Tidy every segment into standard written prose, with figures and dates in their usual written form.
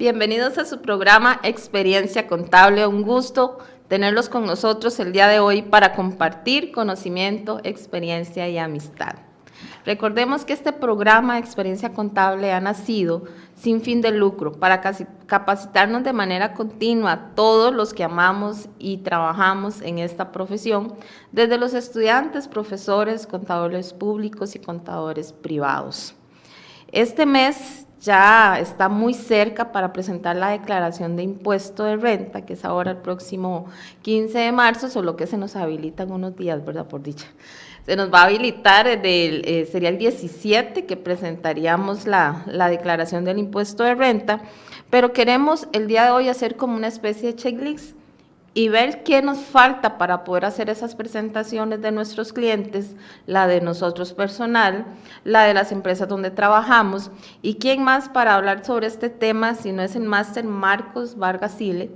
Bienvenidos a su programa Experiencia Contable. Un gusto tenerlos con nosotros el día de hoy para compartir conocimiento, experiencia y amistad. Recordemos que este programa Experiencia Contable ha nacido sin fin de lucro para capacitarnos de manera continua a todos los que amamos y trabajamos en esta profesión, desde los estudiantes, profesores, contadores públicos y contadores privados. Este mes ya está muy cerca para presentar la declaración de impuesto de renta, que es ahora el próximo 15 de marzo, solo que se nos habilitan unos días, ¿verdad? Por dicha. Se nos va a habilitar, sería el 17 que presentaríamos la declaración del impuesto de renta, pero queremos el día de hoy hacer como una especie de checklist y ver qué nos falta para poder hacer esas presentaciones de nuestros clientes, la de nosotros personal, la de las empresas donde trabajamos, y quién más para hablar sobre este tema si no es el máster Marcos Vargas Sile,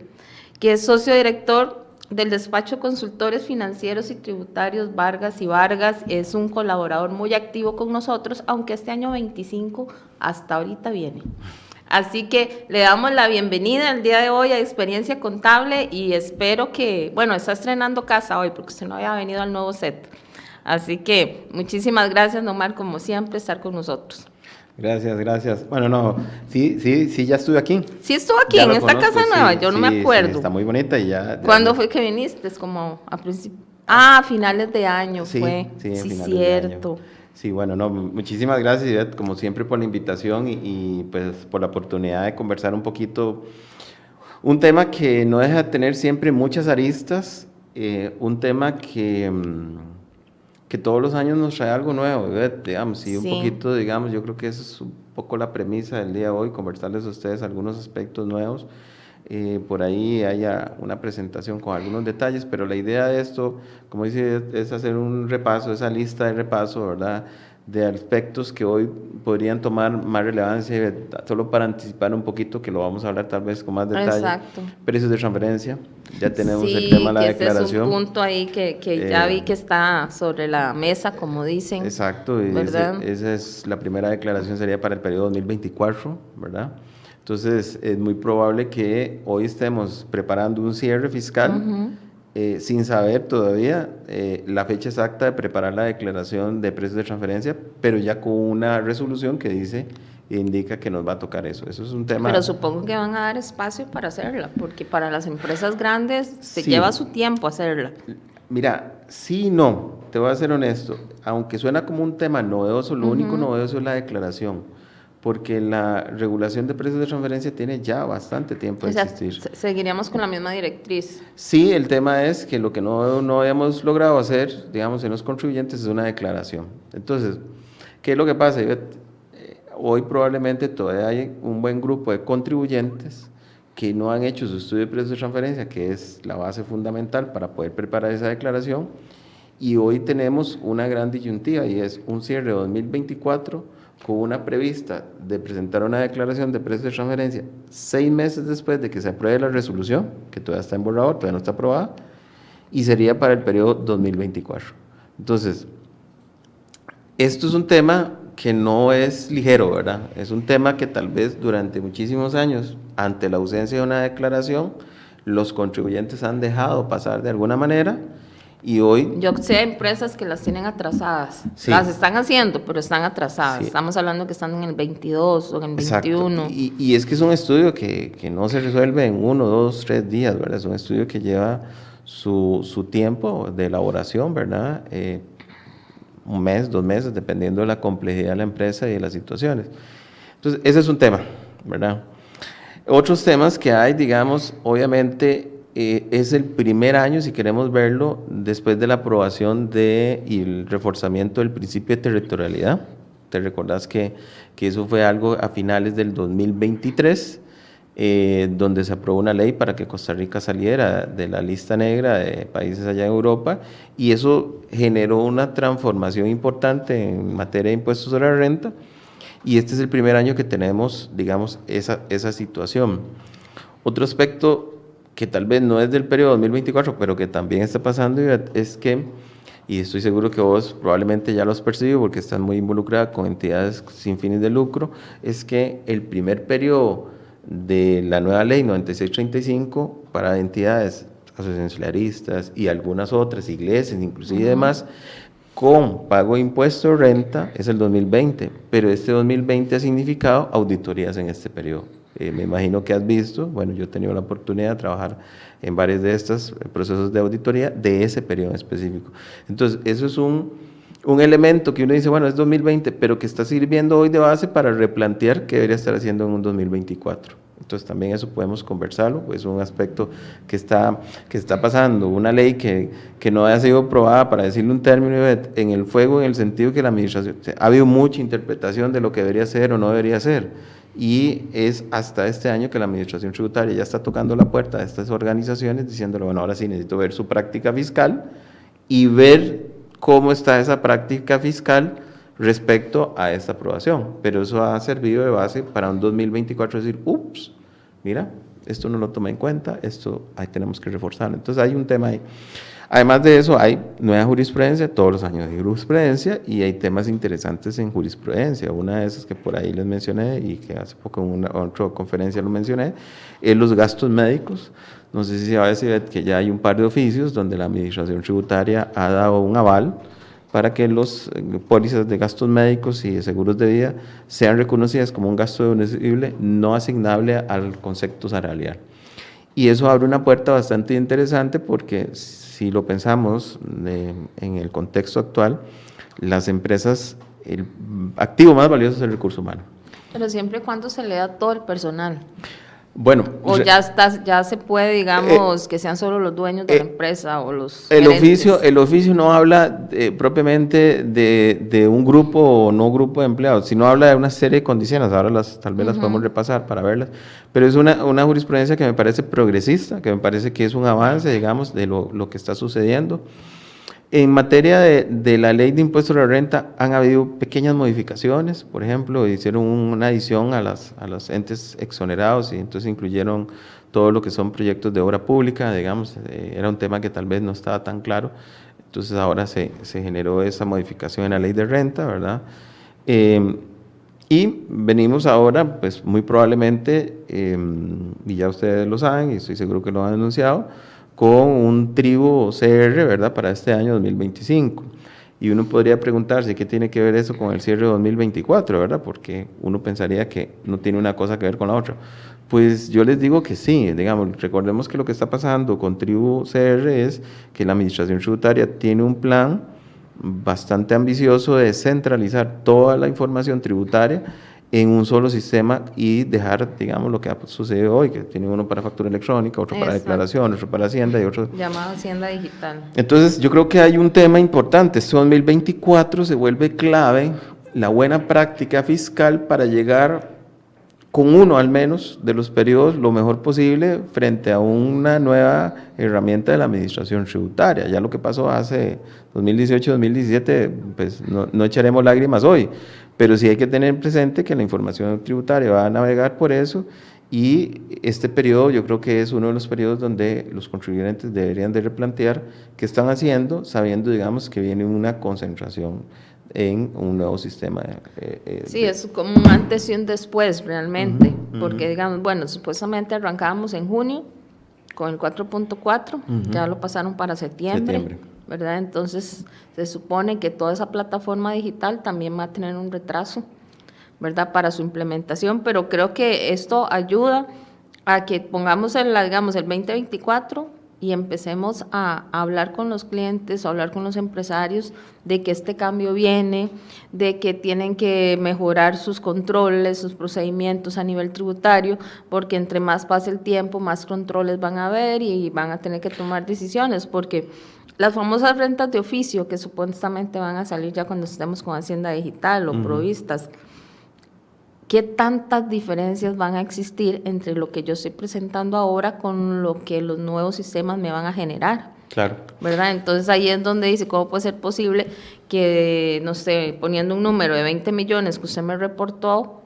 que es socio director del despacho Consultores Financieros y Tributarios Vargas y Vargas, es un colaborador muy activo con nosotros, aunque este año 25 hasta ahorita viene. Así que le damos la bienvenida el día de hoy a Experiencia Contable y espero que, bueno, está estrenando casa hoy porque usted no había venido al nuevo set. Así que muchísimas gracias, don Omar, como siempre, estar con nosotros. Gracias. Bueno, no, sí, ya estuve aquí. Sí estuvo aquí, en esta casa nueva, yo no me acuerdo. Sí, está muy bonita y ya. ¿Cuándo fue que viniste? Es como a principios. A finales de año fue. Sí, cierto. Sí, bueno, no, muchísimas gracias, Ivette, como siempre, por la invitación y pues por la oportunidad de conversar un poquito. Un tema que no deja de tener siempre muchas aristas, un tema que todos los años nos trae algo nuevo, Ivette, digamos, un poquito, digamos, yo creo que esa es un poco la premisa del día de hoy, conversarles a ustedes algunos aspectos nuevos. Por ahí haya una presentación con algunos detalles, pero la idea de esto, como dice, es hacer un repaso, esa lista de repaso, ¿verdad?, de aspectos que hoy podrían tomar más relevancia, solo para anticipar un poquito, que lo vamos a hablar tal vez con más detalle. Exacto. Precios de transferencia, ya tenemos el tema de la declaración. Ese es un punto ahí que ya vi que está sobre la mesa, como dicen. Exacto, y esa es la primera declaración, sería para el periodo 2024, ¿verdad? Entonces, es muy probable que hoy estemos preparando un cierre fiscal sin saber todavía la fecha exacta de preparar la declaración de precios de transferencia, pero ya con una resolución que dice, indica que nos va a tocar eso. Eso es un tema... Pero supongo que van a dar espacio para hacerla, porque para las empresas grandes se lleva su tiempo hacerla. Mira, sí y no, te voy a ser honesto, aunque suena como un tema novedoso, lo único novedoso es la declaración, porque la regulación de precios de transferencia tiene ya bastante tiempo de existir. Seguiríamos con la misma directriz. Sí, el tema es que lo que no habíamos logrado hacer, digamos, en los contribuyentes es una declaración. Entonces, ¿qué es lo que pasa? Hoy probablemente todavía hay un buen grupo de contribuyentes que no han hecho su estudio de precios de transferencia, que es la base fundamental para poder preparar esa declaración, y hoy tenemos una gran disyuntiva y es un cierre de 2024 con una prevista de presentar una declaración de precios de transferencia 6 meses después de que se apruebe la resolución, que todavía está en borrador, todavía no está aprobada, y sería para el periodo 2024. Entonces, esto es un tema que no es ligero, ¿verdad? Es un tema que tal vez durante muchísimos años, ante la ausencia de una declaración, los contribuyentes han dejado pasar de alguna manera. Y hoy... Yo sé empresas que las tienen atrasadas, sí, las están haciendo, pero están atrasadas. Sí. Estamos hablando que están en el 22 o en el 21. Exacto. Y es que es un estudio que no se resuelve en 1, 2, 3 días, ¿verdad? Es un estudio que lleva su tiempo de elaboración, ¿verdad? 1 mes, 2 meses, dependiendo de la complejidad de la empresa y de las situaciones. Entonces, ese es un tema, ¿verdad? Otros temas que hay, digamos, obviamente... es el primer año, si queremos verlo, después de la aprobación y el reforzamiento del principio de territorialidad. Te recordás que eso fue algo a finales del 2023, donde se aprobó una ley para que Costa Rica saliera de la lista negra de países allá en Europa, y eso generó una transformación importante en materia de impuestos sobre la renta, y este es el primer año que tenemos, digamos, esa situación. Otro aspecto que tal vez no es del periodo 2024, pero que también está pasando, es que, y estoy seguro que vos probablemente ya lo has percibido porque estás muy involucrada con entidades sin fines de lucro, es que el primer periodo de la nueva ley 9635 para entidades asociacionistas y algunas otras, iglesias, inclusive demás, con pago de impuesto de renta es el 2020, pero este 2020 ha significado auditorías en este periodo. Me imagino que has visto, bueno, yo he tenido la oportunidad de trabajar en varios de estos procesos de auditoría de ese periodo en específico. Entonces, eso es un elemento que uno dice, bueno, es 2020, pero que está sirviendo hoy de base para replantear qué debería estar haciendo en un 2024. Entonces también eso podemos conversarlo, es un aspecto que está pasando, una ley que no ha sido aprobada, para decirle un término, en el fuego, en el sentido que la administración, ha habido mucha interpretación de lo que debería ser o no debería ser, y es hasta este año que la administración tributaria ya está tocando la puerta de estas organizaciones diciéndole, bueno, ahora sí necesito ver su práctica fiscal y ver cómo está esa práctica fiscal respecto a esta aprobación, pero eso ha servido de base para un 2024 decir, ups, mira, esto no lo tomé en cuenta, esto ahí tenemos que reforzarlo. Entonces hay un tema ahí. Además de eso, hay nueva jurisprudencia, todos los años hay jurisprudencia y hay temas interesantes en jurisprudencia. Una de esas que por ahí les mencioné y que hace poco en otra conferencia lo mencioné, es los gastos médicos. No sé si se va a decir que ya hay un par de oficios donde la administración tributaria ha dado un aval para que los pólizas de gastos médicos y de seguros de vida sean reconocidas como un gasto deducible no asignable al concepto salarial. Y eso abre una puerta bastante interesante porque si lo pensamos en el contexto actual, las empresas, el activo más valioso es el recurso humano. Pero siempre y cuando se le da todo el personal. Bueno, o ya se puede, digamos, que sean solo los dueños de la empresa o los gerentes. El oficio no habla propiamente de un grupo o no grupo de empleados, sino habla de una serie de condiciones. Ahora tal vez las podemos repasar para verlas, pero es una jurisprudencia que me parece progresista, que me parece que es un avance, digamos, de lo que está sucediendo. En materia de la ley de impuestos a la renta han habido pequeñas modificaciones, por ejemplo, hicieron una adición a los entes exonerados y entonces incluyeron todo lo que son proyectos de obra pública, digamos, era un tema que tal vez no estaba tan claro, entonces ahora se generó esa modificación en la ley de renta, ¿verdad? Y venimos ahora, pues muy probablemente, y ya ustedes lo saben y estoy seguro que lo han anunciado, con un tribu CR, ¿verdad?, para este año 2025. Y uno podría preguntarse qué tiene que ver eso con el cierre de 2024, ¿verdad? Porque uno pensaría que no tiene una cosa que ver con la otra. Pues yo les digo que sí, digamos, recordemos que lo que está pasando con tribu CR es que la administración tributaria tiene un plan bastante ambicioso de centralizar toda la información tributaria en un solo sistema y dejar, digamos, lo que ha sucedido hoy, que tiene uno para factura electrónica, otro para declaración, otro para Hacienda y otro... Llamado Hacienda Digital. Entonces, yo creo que hay un tema importante. Este 2024 se vuelve clave la buena práctica fiscal para llegar con uno al menos de los periodos lo mejor posible frente a una nueva herramienta de la administración tributaria. Ya lo que pasó hace 2018-2017, pues no echaremos lágrimas hoy, pero sí hay que tener presente que la información tributaria va a navegar por eso y este periodo yo creo que es uno de los periodos donde los contribuyentes deberían de replantear qué están haciendo, sabiendo, digamos, que viene una concentración en un nuevo sistema. Sí, es como un antes y un después realmente, porque digamos, bueno, supuestamente arrancábamos en junio con el 4.4, ya lo pasaron para septiembre, ¿verdad? Entonces se supone que toda esa plataforma digital también va a tener un retraso, ¿verdad?, para su implementación, pero creo que esto ayuda a que pongamos digamos, el 2024 y empecemos a hablar con los clientes, a hablar con los empresarios de que este cambio viene, de que tienen que mejorar sus controles, sus procedimientos a nivel tributario, porque entre más pase el tiempo, más controles van a haber y van a tener que tomar decisiones, porque las famosas rentas de oficio que supuestamente van a salir ya cuando estemos con Hacienda Digital o provistas, ¿qué tantas diferencias van a existir entre lo que yo estoy presentando ahora con lo que los nuevos sistemas me van a generar? Claro. ¿Verdad? Entonces ahí es donde dice, ¿cómo puede ser posible que, no sé, poniendo un número de 20 millones que usted me reportó,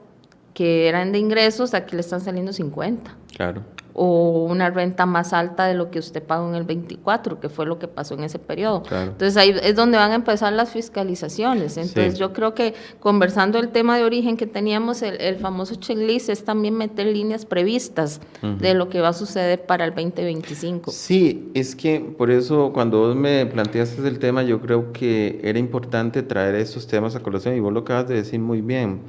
que eran de ingresos, aquí le están saliendo 50. Claro. O una renta más alta de lo que usted pagó en el 24, que fue lo que pasó en ese periodo. Claro. Entonces ahí es donde van a empezar las fiscalizaciones. Entonces Sí. yo creo que conversando el tema de origen que teníamos, el famoso checklist es también meter líneas previstas de lo que va a suceder para el 2025. Sí, es que por eso cuando vos me planteaste el tema, yo creo que era importante traer estos temas a colación y vos lo acabas de decir muy bien.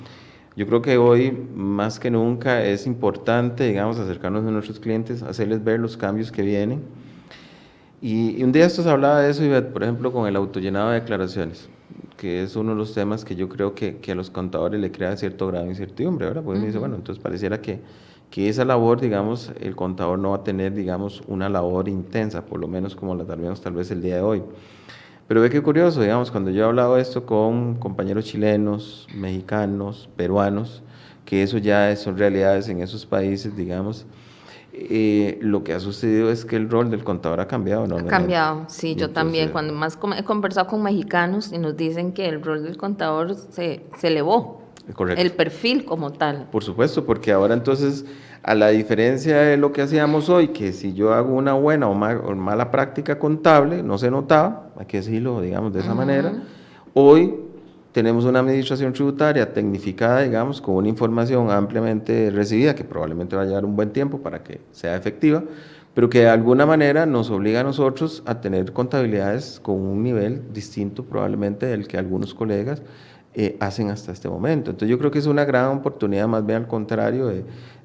Yo creo que hoy, más que nunca, es importante, digamos, acercarnos a nuestros clientes, hacerles ver los cambios que vienen. Y un día esto se hablaba de eso, Ivette, por ejemplo, con el autollenado de declaraciones, que es uno de los temas que yo creo que a los contadores le crea cierto grado de incertidumbre, ¿verdad? Porque uno dice, bueno, entonces pareciera que esa labor, digamos, el contador no va a tener, digamos, una labor intensa, por lo menos como la tenemos tal vez el día de hoy. Pero ve qué curioso, digamos, cuando yo he hablado esto con compañeros chilenos, mexicanos, peruanos, que eso ya son realidades en esos países, digamos, lo que ha sucedido es que el rol del contador ha cambiado, ¿no? Ha cambiado, sí, yo Entonces, también. Cuando más he conversado con mexicanos y nos dicen que el rol del contador se elevó, correcto. el perfil como tal. Por supuesto, porque ahora entonces, a la diferencia de lo que hacíamos hoy, que si yo hago una buena o mala práctica contable, no se notaba, hay que decirlo, digamos, de esa manera, hoy tenemos una administración tributaria tecnificada, digamos, con una información ampliamente recibida, que probablemente va a llevar un buen tiempo para que sea efectiva, pero que de alguna manera nos obliga a nosotros a tener contabilidades con un nivel distinto probablemente del que algunos colegas hacen hasta este momento. Entonces yo creo que es una gran oportunidad, más bien al contrario,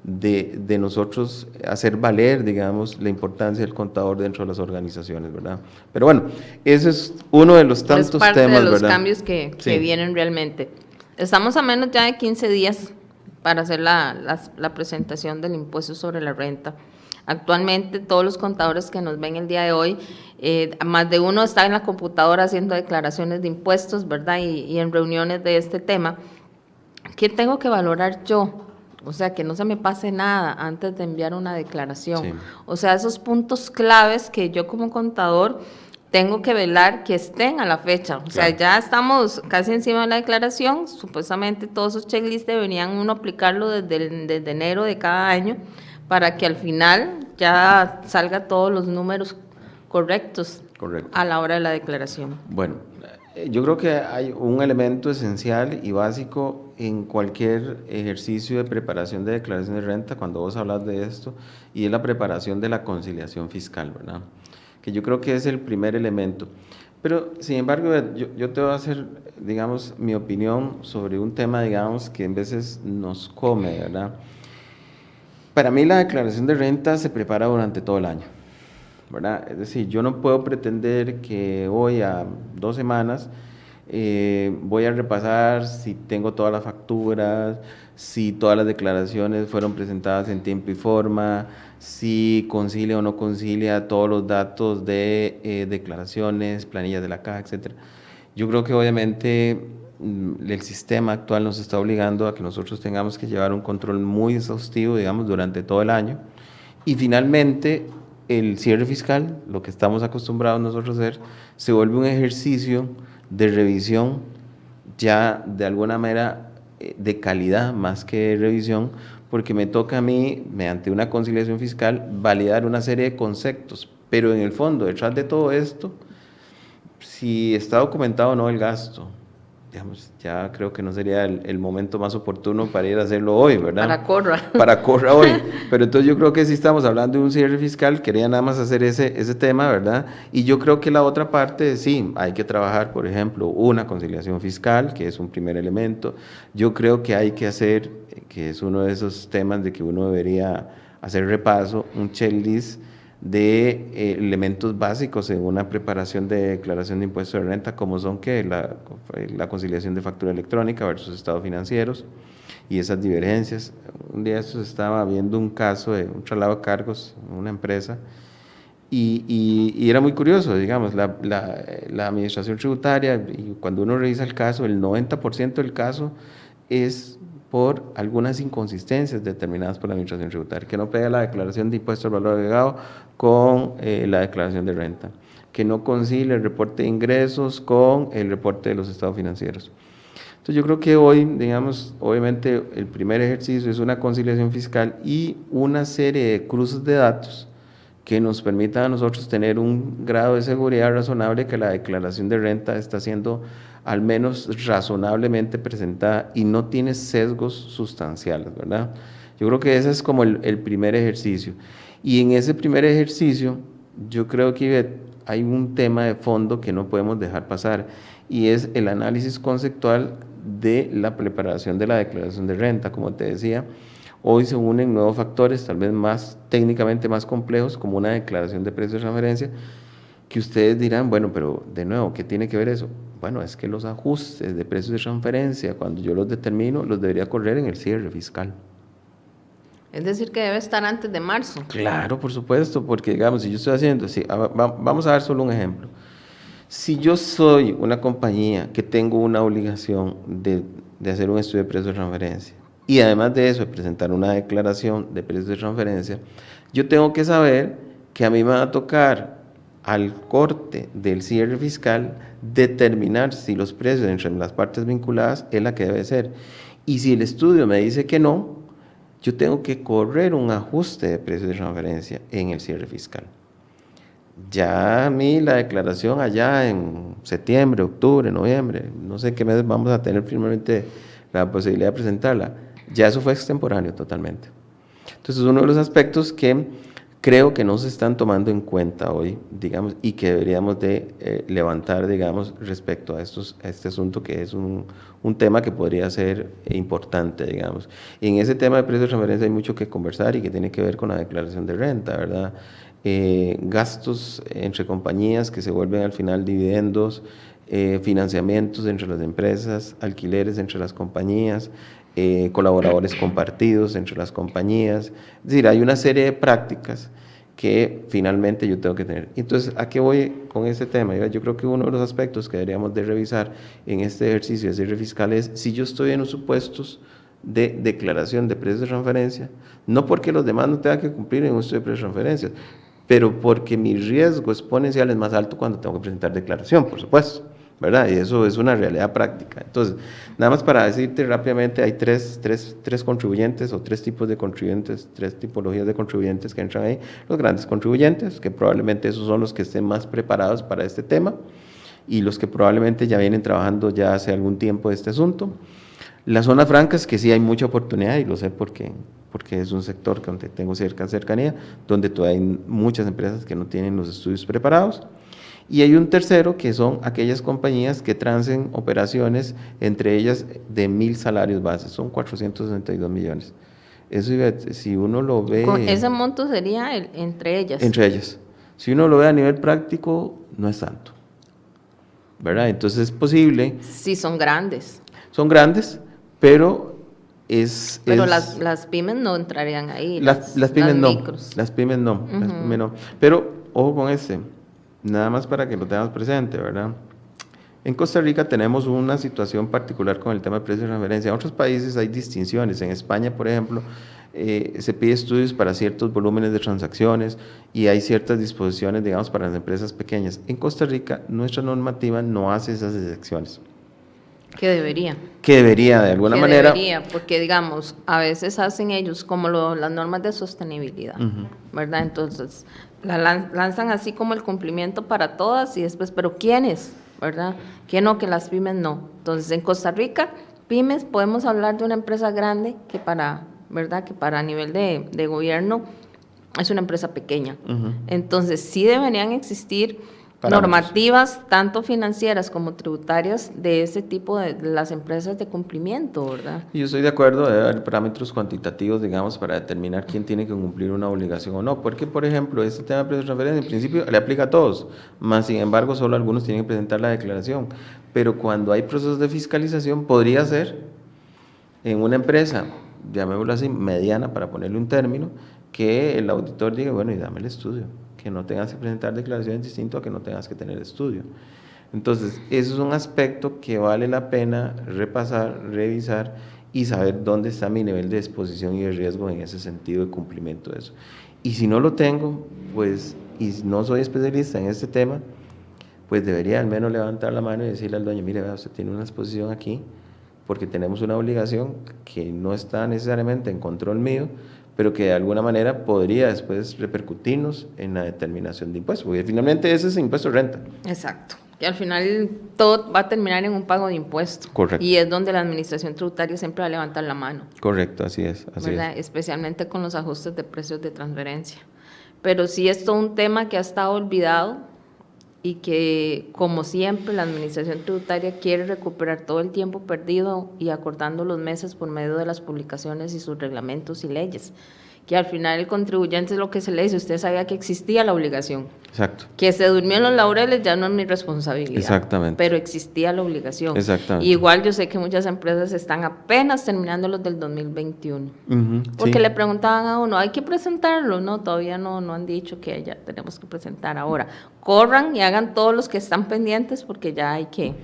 de nosotros hacer valer, digamos, la importancia del contador dentro de las organizaciones, ¿verdad? Pero bueno, ese es uno de los tantos temas, ¿verdad? Es parte de los cambios que vienen realmente. Estamos a menos ya de 15 días para hacer la presentación del impuesto sobre la renta. Actualmente todos los contadores que nos ven el día de hoy, más de uno está en la computadora haciendo declaraciones de impuestos, ¿verdad? Y en reuniones de este tema. ¿Qué tengo que valorar yo? O sea, que no se me pase nada antes de enviar una declaración. Sí. O sea, esos puntos claves que yo como contador tengo que velar que estén a la fecha. O sea, ya estamos casi encima de la declaración. Supuestamente todos esos checklists deberían uno aplicarlo desde enero de cada año, para que al final ya salga todos los números correctos. Correcto. A la hora de la declaración. Bueno, yo creo que hay un elemento esencial y básico en cualquier ejercicio de preparación de declaración de renta, cuando vos hablas de esto, y es la preparación de la conciliación fiscal, ¿verdad? Que yo creo que es el primer elemento. Pero, sin embargo, yo te voy a hacer, digamos, mi opinión sobre un tema, digamos, que en veces nos come, ¿verdad? Para mí la declaración de renta se prepara durante todo el año, ¿verdad? Es decir, yo no puedo pretender que hoy a 2 semanas voy a repasar si tengo todas las facturas, si todas las declaraciones fueron presentadas en tiempo y forma, si concilia o no concilia todos los datos de declaraciones, planillas de la caja, etc. Yo creo que obviamente el sistema actual nos está obligando a que nosotros tengamos que llevar un control muy exhaustivo, digamos, durante todo el año. Y finalmente, el cierre fiscal, lo que estamos acostumbrados nosotros a hacer, se vuelve un ejercicio de revisión ya de alguna manera de calidad más que de revisión, porque me toca a mí, mediante una conciliación fiscal, validar una serie de conceptos, pero en el fondo, detrás de todo esto, si está documentado o no el gasto, digamos, ya creo que no sería el momento más oportuno para ir a hacerlo hoy, ¿verdad? Para corra hoy. Pero entonces yo creo que si estamos hablando de un cierre fiscal, quería nada más hacer ese tema, ¿verdad? Y yo creo que la otra parte, sí, hay que trabajar, por ejemplo, una conciliación fiscal, que es un primer elemento. Yo creo que hay que hacer, que es uno de esos temas de que uno debería hacer repaso, un checklist de elementos básicos en una preparación de declaración de impuesto de renta, como son que la conciliación de factura electrónica versus estados financieros y esas divergencias. Un día estaba viendo un caso de un traslado de cargos en una empresa y era muy curioso, digamos, la administración tributaria, y cuando uno revisa el caso, el 90% del caso es por algunas inconsistencias determinadas por la administración tributaria, que no pega la declaración de impuesto al valor agregado con la declaración de renta, que no concilia el reporte de ingresos con el reporte de los estados financieros. Entonces yo creo que hoy, digamos, obviamente el primer ejercicio es una conciliación fiscal y una serie de cruces de datos que nos permitan a nosotros tener un grado de seguridad razonable que la declaración de renta está siendo al menos razonablemente presentada y no tiene sesgos sustanciales, ¿verdad? Yo creo que ese es como el primer ejercicio. Y en ese primer ejercicio, yo creo que Ivette, hay un tema de fondo que no podemos dejar pasar y es el análisis conceptual de la preparación de la declaración de renta. Como te decía, hoy se unen nuevos factores, tal vez más técnicamente más complejos, como una declaración de precios de referencia, que ustedes dirán, bueno, pero de nuevo, ¿qué tiene que ver eso? Bueno, es que los ajustes de precios de transferencia, cuando yo los determino, los debería correr en el cierre fiscal. Es decir, que debe estar antes de marzo. Claro, por supuesto, porque digamos, si yo estoy haciendo, vamos a dar solo un ejemplo. Si yo soy una compañía que tengo una obligación de hacer un estudio de precios de transferencia y además de eso de presentar una declaración de precios de transferencia, yo tengo que saber que a mí me va a tocar al corte del cierre fiscal determinar si los precios entre las partes vinculadas es la que debe ser. Y si el estudio me dice que no, yo tengo que correr un ajuste de precios de transferencia en el cierre fiscal. Ya a mí la declaración allá en septiembre, octubre, noviembre, no sé qué meses vamos a tener firmemente la posibilidad de presentarla, ya eso fue extemporáneo totalmente. Entonces, uno de los aspectos que creo que no se están tomando en cuenta hoy, digamos, y que deberíamos de levantar, digamos, respecto a este asunto que es un tema que podría ser importante, digamos. Y en ese tema de precios de transferencia hay mucho que conversar y que tiene que ver con la declaración de renta, ¿verdad? Gastos entre compañías que se vuelven al final dividendos, financiamientos entre las empresas, alquileres entre las compañías, colaboradores compartidos entre las compañías. Es decir, hay una serie de prácticas que finalmente yo tengo que tener. Entonces, ¿a qué voy con este tema? Yo creo que uno de los aspectos que deberíamos de revisar en este ejercicio de cierre fiscal es si yo estoy en los supuestos de declaración de precios de transferencia, no porque los demás no tengan que cumplir en un estudio de precios de transferencia, pero porque mi riesgo exponencial es más alto cuando tengo que presentar declaración, por supuesto, ¿verdad? Y eso es una realidad práctica. Entonces, nada más para decirte rápidamente, hay tres contribuyentes o tres tipos de contribuyentes, tres tipologías de contribuyentes que entran ahí. Los grandes contribuyentes, que probablemente esos son los que estén más preparados para este tema y los que probablemente ya vienen trabajando ya hace algún tiempo este asunto. Las zonas francas, que sí hay mucha oportunidad y lo sé porque es un sector donde tengo cercanía, donde todavía hay muchas empresas que no tienen los estudios preparados. Y hay un tercero que son aquellas compañías que transen operaciones, entre ellas de 1.000 salarios bases, son 462 millones. Eso, si uno lo ve... Con ese monto sería entre ellas. Entre ellas. Si uno lo ve a nivel práctico, no es tanto, ¿verdad? Entonces es posible... Sí, son grandes. Son grandes, pero Pero las pymes no entrarían ahí. Las pymes no. Micros. Las pymes no. Uh-huh. Las pymes no. Pero, ojo con nada más para que lo tengas presente, ¿verdad? En Costa Rica tenemos una situación particular con el tema de precios de referencia. En otros países hay distinciones. En España, por ejemplo, se pide estudios para ciertos volúmenes de transacciones y hay ciertas disposiciones, digamos, para las empresas pequeñas. En Costa Rica, nuestra normativa no hace esas excepciones. Que debería. Que debería, de alguna manera. Debería, porque digamos, a veces hacen ellos como las normas de sostenibilidad, uh-huh, ¿verdad? Entonces, lanzan así como el cumplimiento para todas y después, ¿pero quiénes? ¿Verdad? ¿Quién no? Que las pymes no. Entonces, en Costa Rica, pymes, podemos hablar de una empresa grande que ¿verdad? Que para nivel de gobierno es una empresa pequeña. Uh-huh. Entonces, sí deberían existir normativas, tanto financieras como tributarias, de ese tipo de las empresas de cumplimiento, ¿verdad? Yo estoy de acuerdo, debe haber parámetros cuantitativos, digamos, para determinar quién tiene que cumplir una obligación o no, porque, por ejemplo, este tema de precios de referencia, en principio, le aplica a todos, más sin embargo, solo algunos tienen que presentar la declaración, pero cuando hay procesos de fiscalización, podría ser en una empresa, llamémoslo así, mediana, para ponerle un término, que el auditor diga, bueno, y dame el estudio, que no tengas que presentar declaraciones distintas a que no tengas que tener estudio. Entonces, eso es un aspecto que vale la pena repasar, revisar y saber dónde está mi nivel de exposición y de riesgo en ese sentido de cumplimiento de eso. Y si no lo tengo, pues, y no soy especialista en este tema, pues debería al menos levantar la mano y decirle al dueño, mire, vea, usted tiene una exposición aquí porque tenemos una obligación que no está necesariamente en control mío, pero que de alguna manera podría después repercutirnos en la determinación de impuestos, porque finalmente ese es impuesto de renta. Exacto. Y al final todo va a terminar en un pago de impuestos. Correcto. Y es donde la administración tributaria siempre va a levantar la mano. Correcto, así es. ¿Verdad? Especialmente con los ajustes de precios de transferencia. Pero sí es todo un tema que ha estado olvidado y que, como siempre, la administración tributaria quiere recuperar todo el tiempo perdido y acortando los meses por medio de las publicaciones y sus reglamentos y leyes. Que al final el contribuyente es lo que se le dice, usted sabía que existía la obligación. Exacto. Que se durmió en los laureles ya no es mi responsabilidad. Exactamente. Pero existía la obligación. Exactamente. Igual yo sé que muchas empresas están apenas terminando los del 2021. Porque sí. le preguntaban a uno, ¿hay que presentarlo? No, todavía no han dicho que ya tenemos que presentar ahora. Corran y hagan todos los que están pendientes porque ya hay que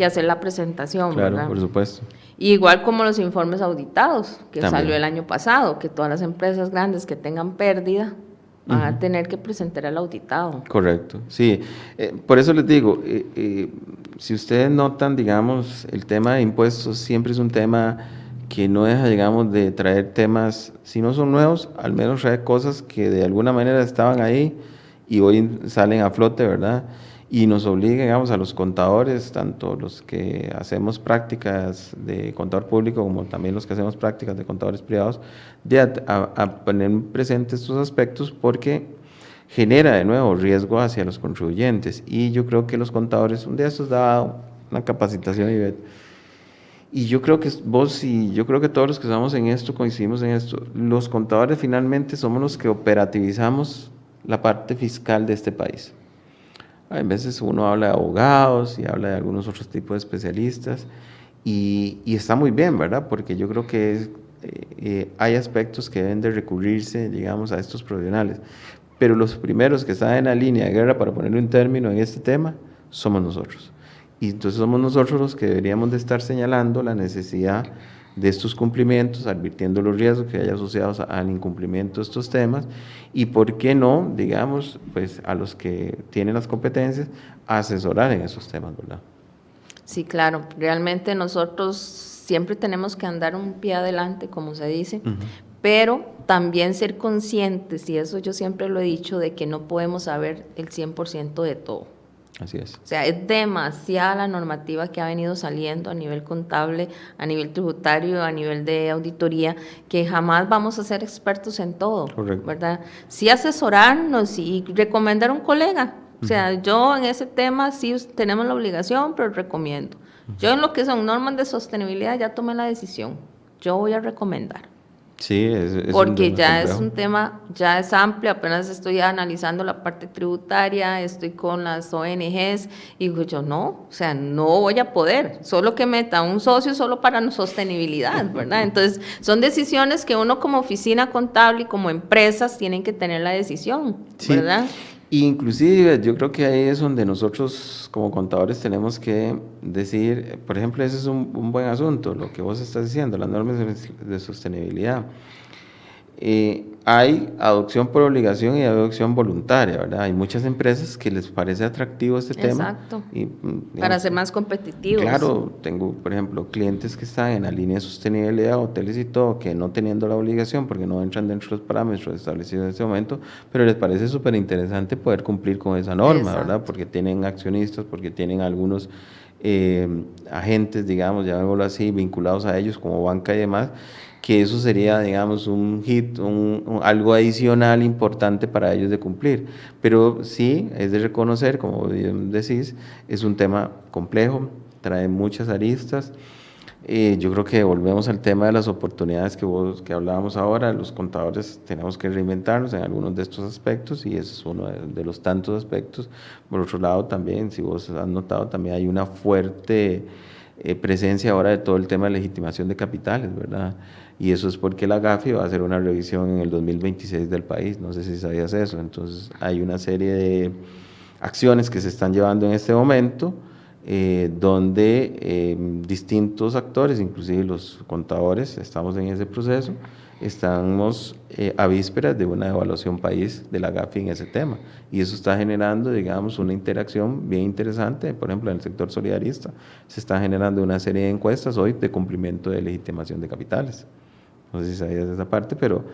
hacer la presentación. Claro, ¿verdad? por supuesto. Igual como los informes auditados, que También salió el año pasado, que todas las empresas grandes que tengan pérdida van a tener que presentar al auditado. Correcto, sí. Por eso les digo, si ustedes notan, digamos, el tema de impuestos siempre es un tema que no deja, digamos, de traer temas, si no son nuevos, al menos trae cosas que de alguna manera estaban ahí y hoy salen a flote, ¿verdad? Y nos obliga, digamos, a los contadores, tanto los que hacemos prácticas de contador público como también los que hacemos prácticas de contadores privados, a poner presentes estos aspectos porque genera de nuevo riesgo hacia los contribuyentes. Y yo creo que los contadores, un día estos daba una capacitación, y yo creo que vos y yo creo que todos los que estamos en esto coincidimos en esto, los contadores finalmente somos los que operativizamos la parte fiscal de este país. A veces uno habla de abogados y habla de algunos otros tipos de especialistas y está muy bien, ¿verdad? Porque yo creo que hay aspectos que deben de recurrirse, digamos, a estos profesionales. Pero los primeros que están en la línea de guerra, para ponerle un término en este tema, somos nosotros. Y entonces somos nosotros los que deberíamos de estar señalando la necesidad de estos cumplimientos, advirtiendo los riesgos que hay asociados al incumplimiento de estos temas y por qué no, digamos, pues a los que tienen las competencias, asesorar en esos temas, ¿verdad? Sí, claro, realmente nosotros siempre tenemos que andar un pie adelante, como se dice, pero también ser conscientes, y eso yo siempre lo he dicho, de que no podemos saber el 100% de todo. Así es. O sea, es demasiada la normativa que ha venido saliendo a nivel contable, a nivel tributario, a nivel de auditoría, que jamás vamos a ser expertos en todo. Correcto. ¿Verdad? Sí asesorarnos y recomendar a un colega. O sea, yo en ese tema sí tenemos la obligación, pero recomiendo. Yo en lo que son normas de sostenibilidad ya tomé la decisión. Yo voy a recomendar. Sí, porque ya es un tema, ya es amplio, apenas estoy analizando la parte tributaria, estoy con las ONGs y digo yo no, o sea, no voy a poder, solo que meta un socio solo para sostenibilidad, ¿verdad? Entonces, son decisiones que uno como oficina contable y como empresas tienen que tener la decisión, ¿verdad? Sí. Inclusive yo creo que ahí es donde nosotros como contadores tenemos que decir, por ejemplo, ese es un buen asunto, lo que vos estás diciendo, las normas de sostenibilidad. Hay adopción por obligación y adopción voluntaria, ¿verdad? Hay muchas empresas que les parece atractivo este tema. Exacto. Y, para ser más competitivos. Claro, tengo, por ejemplo, clientes que están en la línea de sostenibilidad, hoteles y todo, que no teniendo la obligación porque no entran dentro de los parámetros establecidos en este momento, pero les parece súper interesante poder cumplir con esa norma, exacto, ¿verdad? Porque tienen accionistas, porque tienen algunos agentes, digamos, llamémoslo así, vinculados a ellos como banca y demás, que eso sería, digamos, un hit, algo adicional importante para ellos de cumplir. Pero sí, es de reconocer, como decís, es un tema complejo, trae muchas aristas. Yo creo que volvemos al tema de las oportunidades que hablábamos ahora. Los contadores tenemos que reinventarnos en algunos de estos aspectos y ese es uno de los tantos aspectos. Por otro lado, también, si vos has notado, también hay una fuerte presencia ahora de todo el tema de legitimación de capitales, ¿verdad? Y eso es porque la GAFI va a hacer una revisión en el 2026 del país, no sé si sabías eso. Entonces hay una serie de acciones que se están llevando en este momento donde distintos actores, inclusive los contadores, estamos en ese proceso, estamos a vísperas de una evaluación país de la GAFI en ese tema, y eso está generando, digamos, una interacción bien interesante. Por ejemplo, en el sector solidarista se está generando una serie de encuestas hoy de cumplimiento de legitimación de capitales. No sé si sabías esa parte, pero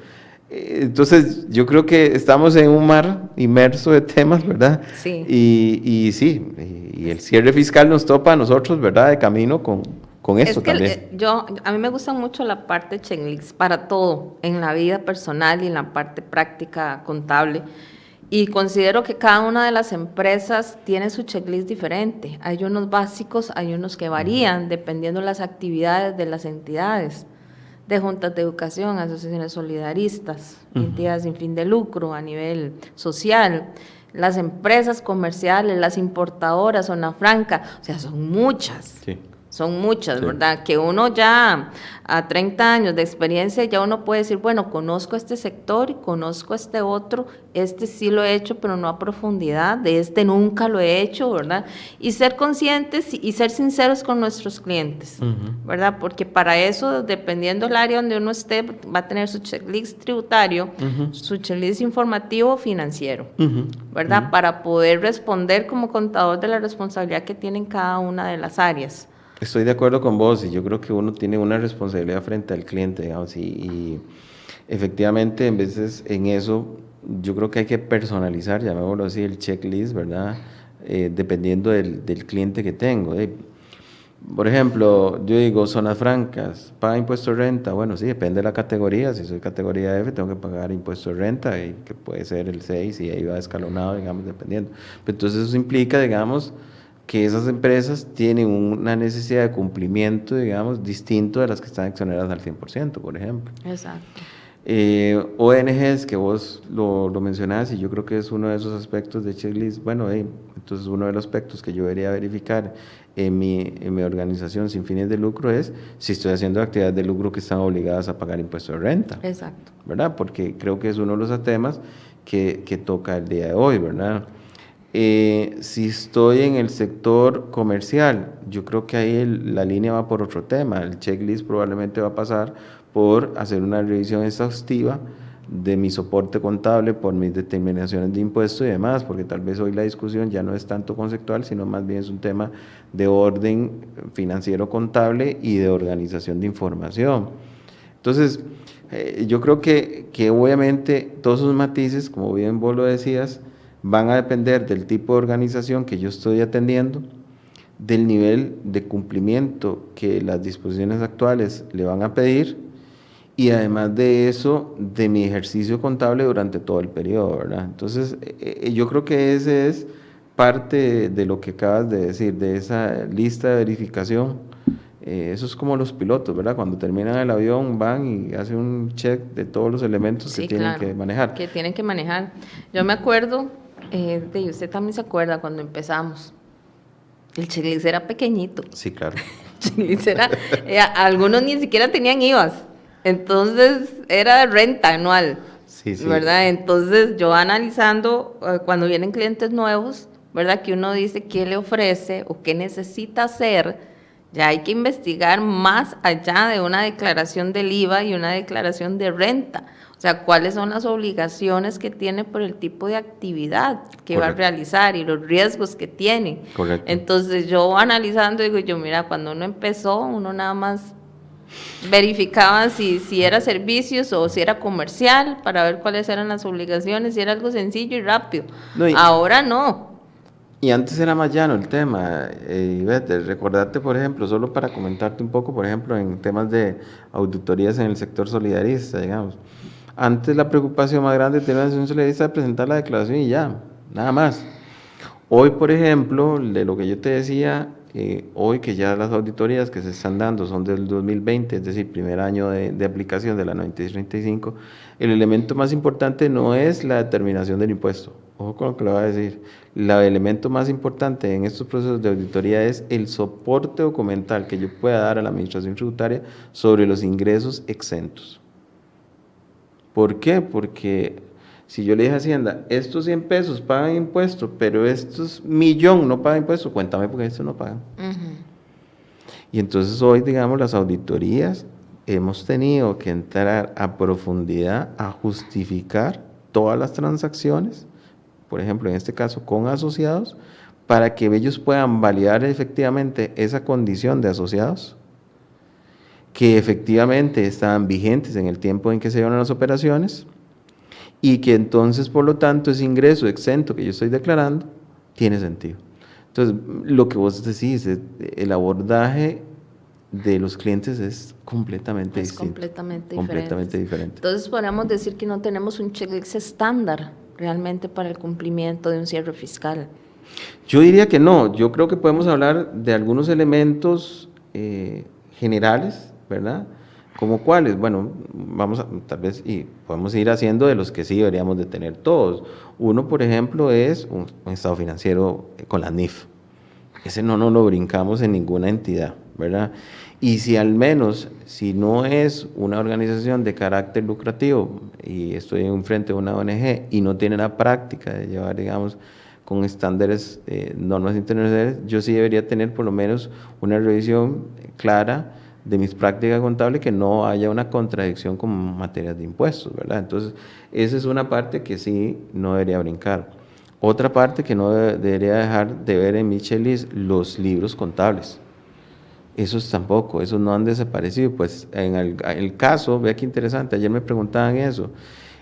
entonces yo creo que estamos en un mar inmerso de temas, ¿verdad? Sí. Y sí, y el cierre fiscal nos topa a nosotros, ¿verdad?, de camino con esto Es que también. a mí me gusta mucho la parte checklist para todo, en la vida personal y en la parte práctica contable. Y considero que cada una de las empresas tiene su checklist diferente. Hay unos básicos, hay unos que varían dependiendo de las actividades de las entidades, de juntas de educación, asociaciones solidaristas, entidades sin fin de lucro a nivel social, las empresas comerciales, las importadoras, zona franca, o sea, son muchas. Sí. Son muchas, Sí. ¿verdad? Que uno ya a 30 años de experiencia ya uno puede decir, bueno, conozco este sector y conozco este otro, este sí lo he hecho, pero no a profundidad, de este nunca lo he hecho, ¿verdad? Y ser conscientes y ser sinceros con nuestros clientes, ¿verdad? Porque para eso, dependiendo del área donde uno esté, va a tener su checklist tributario, su checklist informativo financiero, ¿verdad? Para poder responder como contador de la responsabilidad que tienen cada una de las áreas. Estoy de acuerdo con vos, y yo creo que uno tiene una responsabilidad frente al cliente, digamos, y efectivamente, en veces en eso, yo creo que hay que personalizar, llamémoslo así, el checklist, ¿verdad? Dependiendo del cliente que tengo. Por ejemplo, yo digo, zonas francas, ¿paga impuesto de renta? Bueno, sí, depende de la categoría. Si soy categoría F, tengo que pagar impuesto de renta, y que puede ser el 6, y ahí va escalonado, digamos, dependiendo. Pero entonces eso implica, digamos, que esas empresas tienen una necesidad de cumplimiento, digamos, distinto de las que están exoneradas al 100%, por ejemplo. Exacto. ONGs, que vos lo mencionás, y yo creo que es uno de esos aspectos de checklist. Bueno, entonces uno de los aspectos que yo debería verificar en mi organización sin fines de lucro es si estoy haciendo actividades de lucro que están obligadas a pagar impuestos de renta. Exacto. ¿Verdad? Porque creo que es uno de los temas que toca el día de hoy, ¿verdad? Si estoy en el sector comercial, yo creo que ahí la línea va por otro tema. El checklist probablemente va a pasar por hacer una revisión exhaustiva de mi soporte contable por mis determinaciones de impuestos y demás, porque tal vez hoy la discusión ya no es tanto conceptual, sino más bien es un tema de orden financiero contable y de organización de información. Entonces, yo creo que obviamente todos esos matices, como bien vos lo decías, van a depender del tipo de organización que yo estoy atendiendo, del nivel de cumplimiento que las disposiciones actuales le van a pedir, y además de eso, de mi ejercicio contable durante todo el periodo, ¿verdad? Entonces, yo creo que ese es parte de lo que acabas de decir, de esa lista de verificación. Eso es como los pilotos, ¿verdad? Cuando terminan el avión van y hacen un check de todos los elementos Sí, que tienen claro, que manejar. que tienen que manejar. Yo me acuerdo, usted también se acuerda cuando empezamos, el checklist era pequeñito. Sí, claro. El checklist era, algunos ni siquiera tenían IVAs, entonces era renta anual, Sí, sí. ¿verdad? Entonces yo analizando cuando vienen clientes nuevos, ¿verdad? Que uno dice qué le ofrece o qué necesita hacer. Ya hay que investigar más allá de una declaración del IVA y una declaración de renta. O sea, cuáles son las obligaciones que tiene por el tipo de actividad que va a realizar y los riesgos que tiene. Correcto. Entonces, yo analizando, digo yo, mira, cuando uno empezó, uno nada más verificaba si era servicios o si era comercial para ver cuáles eran las obligaciones, si era algo sencillo y rápido. No, Ahora no. Y antes era más llano el tema, Ivette, recordarte, por ejemplo, solo para comentarte un poco, por ejemplo, en temas de auditorías en el sector solidarista, digamos. Antes la preocupación más grande de tener una asociación solidarista era presentar la declaración y ya, nada más. Hoy, por ejemplo, de lo que yo te decía, hoy que ya las auditorías que se están dando son del 2020, es decir, primer año de aplicación de la 9635, el elemento más importante no es la determinación del impuesto. Ojo con lo que le voy a decir. El elemento más importante en estos procesos de auditoría es el soporte documental que yo pueda dar a la administración tributaria sobre los ingresos exentos. ¿Por qué? Porque Si yo le dije a Hacienda, estos 100 pesos pagan impuestos, pero estos 1.000.000 no pagan impuestos, cuéntame por qué estos no pagan. Y entonces hoy, digamos, las auditorías hemos tenido que entrar a profundidad a justificar todas las transacciones, por ejemplo, en este caso con asociados, para que ellos puedan validar efectivamente esa condición de asociados, que efectivamente estaban vigentes en el tiempo en que se dieron las operaciones y que entonces, por lo tanto, ese ingreso exento que yo estoy declarando tiene sentido. Entonces, lo que vos decís, el abordaje de los clientes es completamente distinto. Completamente diferente. Entonces, podríamos decir que no tenemos un checklist estándar realmente para el cumplimiento de un cierre fiscal. Yo diría que no. Yo creo que podemos hablar de algunos elementos generales, ¿verdad? ¿Como cuáles? Bueno, vamos a, tal vez, y podemos ir haciendo de los que sí deberíamos de tener todos. Uno, por ejemplo, es un estado financiero con la NIF. Ese no nos lo brincamos en ninguna entidad, ¿verdad? Y si al menos, si no es una organización de carácter lucrativo y estoy enfrente de una ONG y no tiene la práctica de llevar, digamos, con estándares, normas internacionales, yo sí debería tener por lo menos una revisión clara de mis prácticas contables, que no haya una contradicción con materias de impuestos, ¿verdad? Entonces, esa es una parte que sí no debería brincar. Otra parte que no debería dejar de ver en mi checklist, los libros contables. Esos tampoco, esos no han desaparecido. Pues en el caso, vea qué interesante, ayer me preguntaban eso,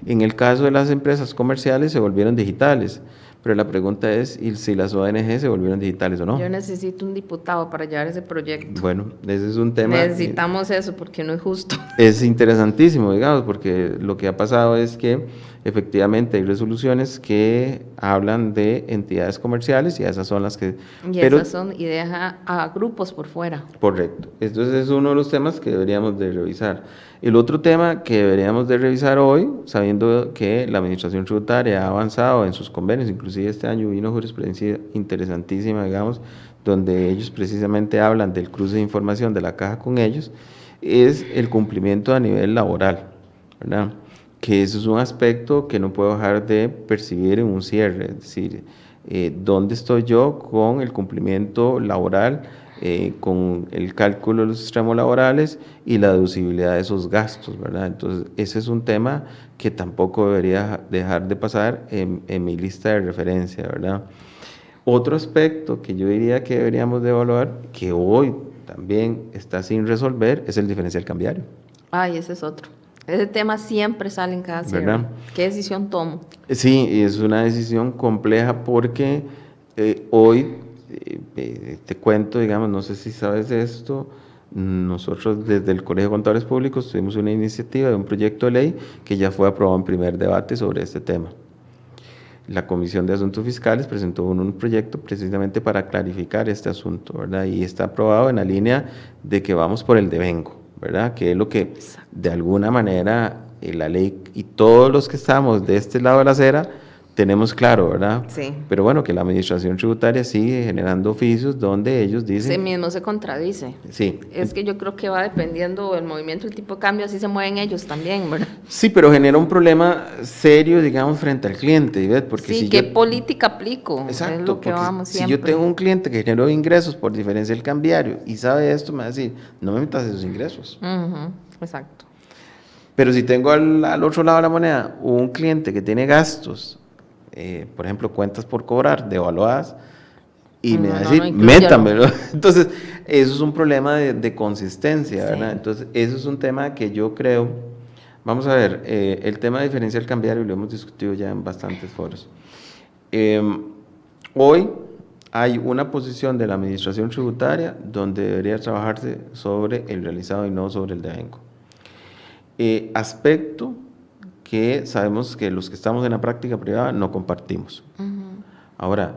en el caso de las empresas comerciales se volvieron digitales, pero la pregunta es, ¿y si las ONG se volvieron digitales o no? Yo necesito un diputado para llevar ese proyecto. Bueno, ese es un tema. Necesitamos eso porque no es justo. Es interesantísimo, digamos, porque lo que ha pasado es que efectivamente hay resoluciones que hablan de entidades comerciales y esas son las que... Y deja a grupos por fuera. Correcto. Entonces es uno de los temas que deberíamos de revisar. El otro tema que deberíamos de revisar hoy, sabiendo que la Administración Tributaria ha avanzado en sus convenios, inclusive este año vino jurisprudencia interesantísima, digamos, donde ellos precisamente hablan del cruce de información de la caja con ellos, es el cumplimiento a nivel laboral, ¿verdad? Que eso es un aspecto que no puedo dejar de percibir en un cierre, es decir, ¿dónde estoy yo con el cumplimiento laboral, con el cálculo de los extremos laborales y la deducibilidad de esos gastos, ¿verdad? Entonces, ese es un tema que tampoco debería dejar de pasar en mi lista de referencia, ¿verdad? Otro aspecto que yo diría que deberíamos de evaluar, que hoy también está sin resolver, es el diferencial cambiario. Ay, ese es otro. Ese tema siempre sale en cada cierre. ¿Verdad? ¿Qué decisión tomo? Sí, es una decisión compleja porque hoy, te cuento, digamos, no sé si sabes esto, nosotros desde el Colegio de Contadores Públicos tuvimos una iniciativa de un proyecto de ley que ya fue aprobado en primer debate sobre este tema. La Comisión de Asuntos Fiscales presentó un proyecto precisamente para clarificar este asunto, ¿verdad? Y está aprobado en la línea de que vamos por el devengo, ¿verdad? Que es lo que de alguna manera la ley y todos los que estamos de este lado de la acera tenemos claro, ¿verdad? Sí. Pero bueno, que la Administración Tributaria sigue generando oficios donde ellos dicen... Sí mismo se contradice. Sí. Es que yo creo que va dependiendo del movimiento, el tipo de cambio, así se mueven ellos también, ¿verdad? Sí, pero genera un problema serio, digamos, frente al cliente, ¿ves? Porque sí, si ¿qué política aplico? Exacto, es lo que vamos si siempre. yo tengo un cliente que generó ingresos por diferencial cambiario y sabe esto, me va a decir, no me metas esos ingresos. Exacto. Pero si tengo al otro lado de la moneda un cliente que tiene gastos, por ejemplo, cuentas por cobrar, devaluadas, y me va a decir, métamelo. Entonces, eso es un problema de consistencia, ¿verdad? Entonces, eso es un tema que yo creo, vamos a ver, el tema de diferencial cambiario lo hemos discutido ya en bastantes foros. Hoy hay una posición de la Administración Tributaria donde debería trabajarse sobre el realizado y no sobre el devengo. Aspecto que sabemos que los que estamos en la práctica privada no compartimos. Ahora,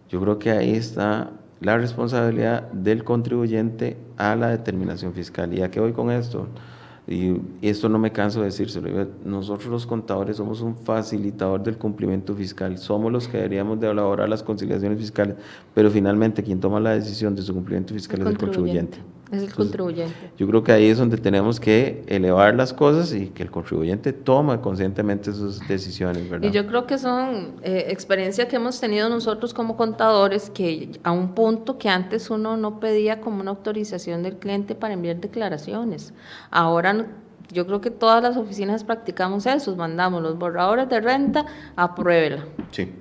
yo creo que ahí está la responsabilidad del contribuyente a la determinación fiscal. ¿Y a qué voy con esto? Y esto no me canso de decírselo. Nosotros los contadores somos un facilitador del cumplimiento fiscal. Somos los que deberíamos de elaborar las conciliaciones fiscales, pero finalmente quien toma la decisión de su cumplimiento fiscal es el contribuyente. Es el contribuyente. Yo creo que ahí es donde tenemos que elevar las cosas y que el contribuyente tome conscientemente sus decisiones, ¿verdad? Y yo creo que son experiencias que hemos tenido nosotros como contadores, que a un punto que antes uno no pedía como una autorización del cliente para enviar declaraciones. Ahora yo creo que todas las oficinas practicamos eso, mandamos los borradores de renta, apruébela. Sí.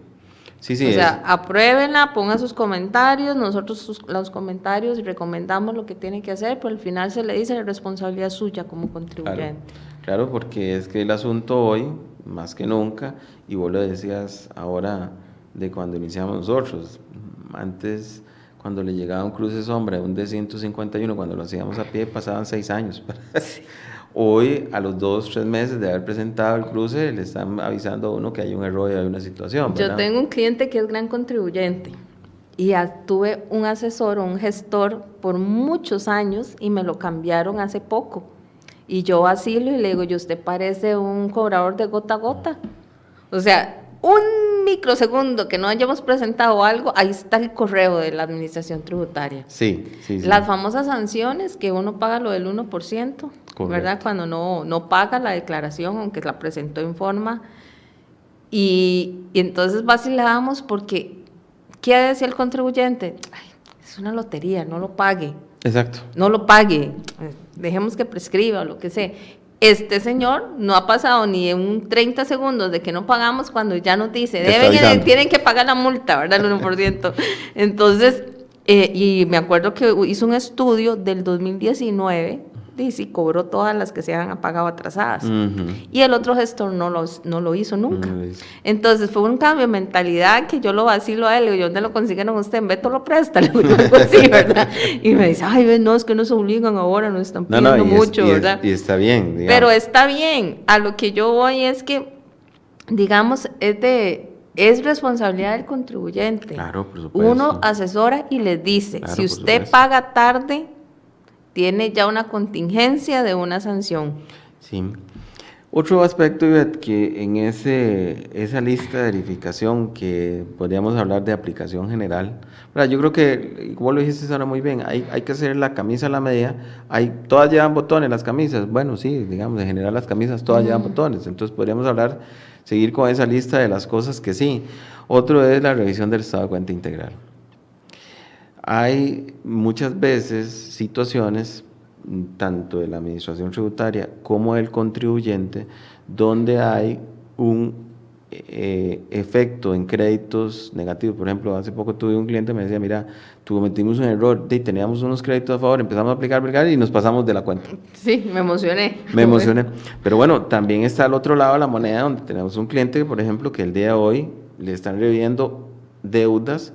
Sí, o sea, apruébenla, pongan sus comentarios, nosotros los comentarios recomendamos lo que tiene que hacer, pero al final se le dice la responsabilidad suya como contribuyente. Claro, porque es que el asunto hoy, más que nunca, y vos lo decías ahora de cuando iniciamos nosotros, antes cuando le llegaba un cruce sombra, un D151, cuando lo hacíamos a pie, pasaban 6 años. Hoy, a los 2, 3 meses de haber presentado el cruce, le están avisando a uno que hay un error y hay una situación, ¿verdad? Yo tengo un cliente que es gran contribuyente y tuve un asesor o un gestor por muchos años y me lo cambiaron hace poco. Y yo vacilo y le digo, ¿y usted parece un cobrador de gota a gota? O sea, un microsegundo que no hayamos presentado algo, ahí está el correo de la administración tributaria. Sí. Las famosas sanciones que uno paga lo del 1%, correcto, ¿verdad? Cuando no paga la declaración, aunque la presentó en forma. Y entonces vacilábamos porque, ¿qué decía el contribuyente? Ay, es una lotería, no lo pague. Exacto. No lo pague, dejemos que prescriba o lo que sea. Este señor no ha pasado ni en 30 segundos de que no pagamos cuando ya nos dice, tienen que pagar la multa, ¿verdad? El 1%. Entonces, y me acuerdo que hizo un estudio del 2019, y sí cobró todas las que se han pagado atrasadas. Y el otro gestor no lo hizo nunca. Entonces fue un cambio de mentalidad que yo lo vacilo a él, le digo, ¿dónde lo consiguieron usted? En Beto lo presta, le digo, algo así, ¿verdad? Y me dice, ay, no, es que nos obligan ahora, nos están pidiendo mucho, ¿verdad? Y está bien, digamos. Pero está bien, a lo que yo voy es que, digamos, es responsabilidad del contribuyente. Claro, por supuesto. Uno asesora y les dice, si usted paga tarde, tiene ya una contingencia de una sanción. Sí. Otro aspecto, Ivette, que en esa lista de verificación que podríamos hablar de aplicación general, ¿verdad? Yo creo que, como lo dijiste ahora muy bien, hay que hacer la camisa a la medida, todas llevan botones las camisas, bueno, sí, digamos, en general las camisas todas llevan botones, entonces podríamos seguir con esa lista de las cosas que sí. Otro es la revisión del estado de cuenta integral. Hay muchas veces situaciones, tanto de la administración tributaria como del contribuyente, donde hay un efecto en créditos negativos. Por ejemplo, hace poco tuve un cliente que me decía, mira, cometimos un error, teníamos unos créditos a favor, empezamos a aplicar y nos pasamos de la cuenta. Sí, me emocioné. Pero bueno, también está al otro lado de la moneda, donde tenemos un cliente, por ejemplo, que el día de hoy le están reviendo deudas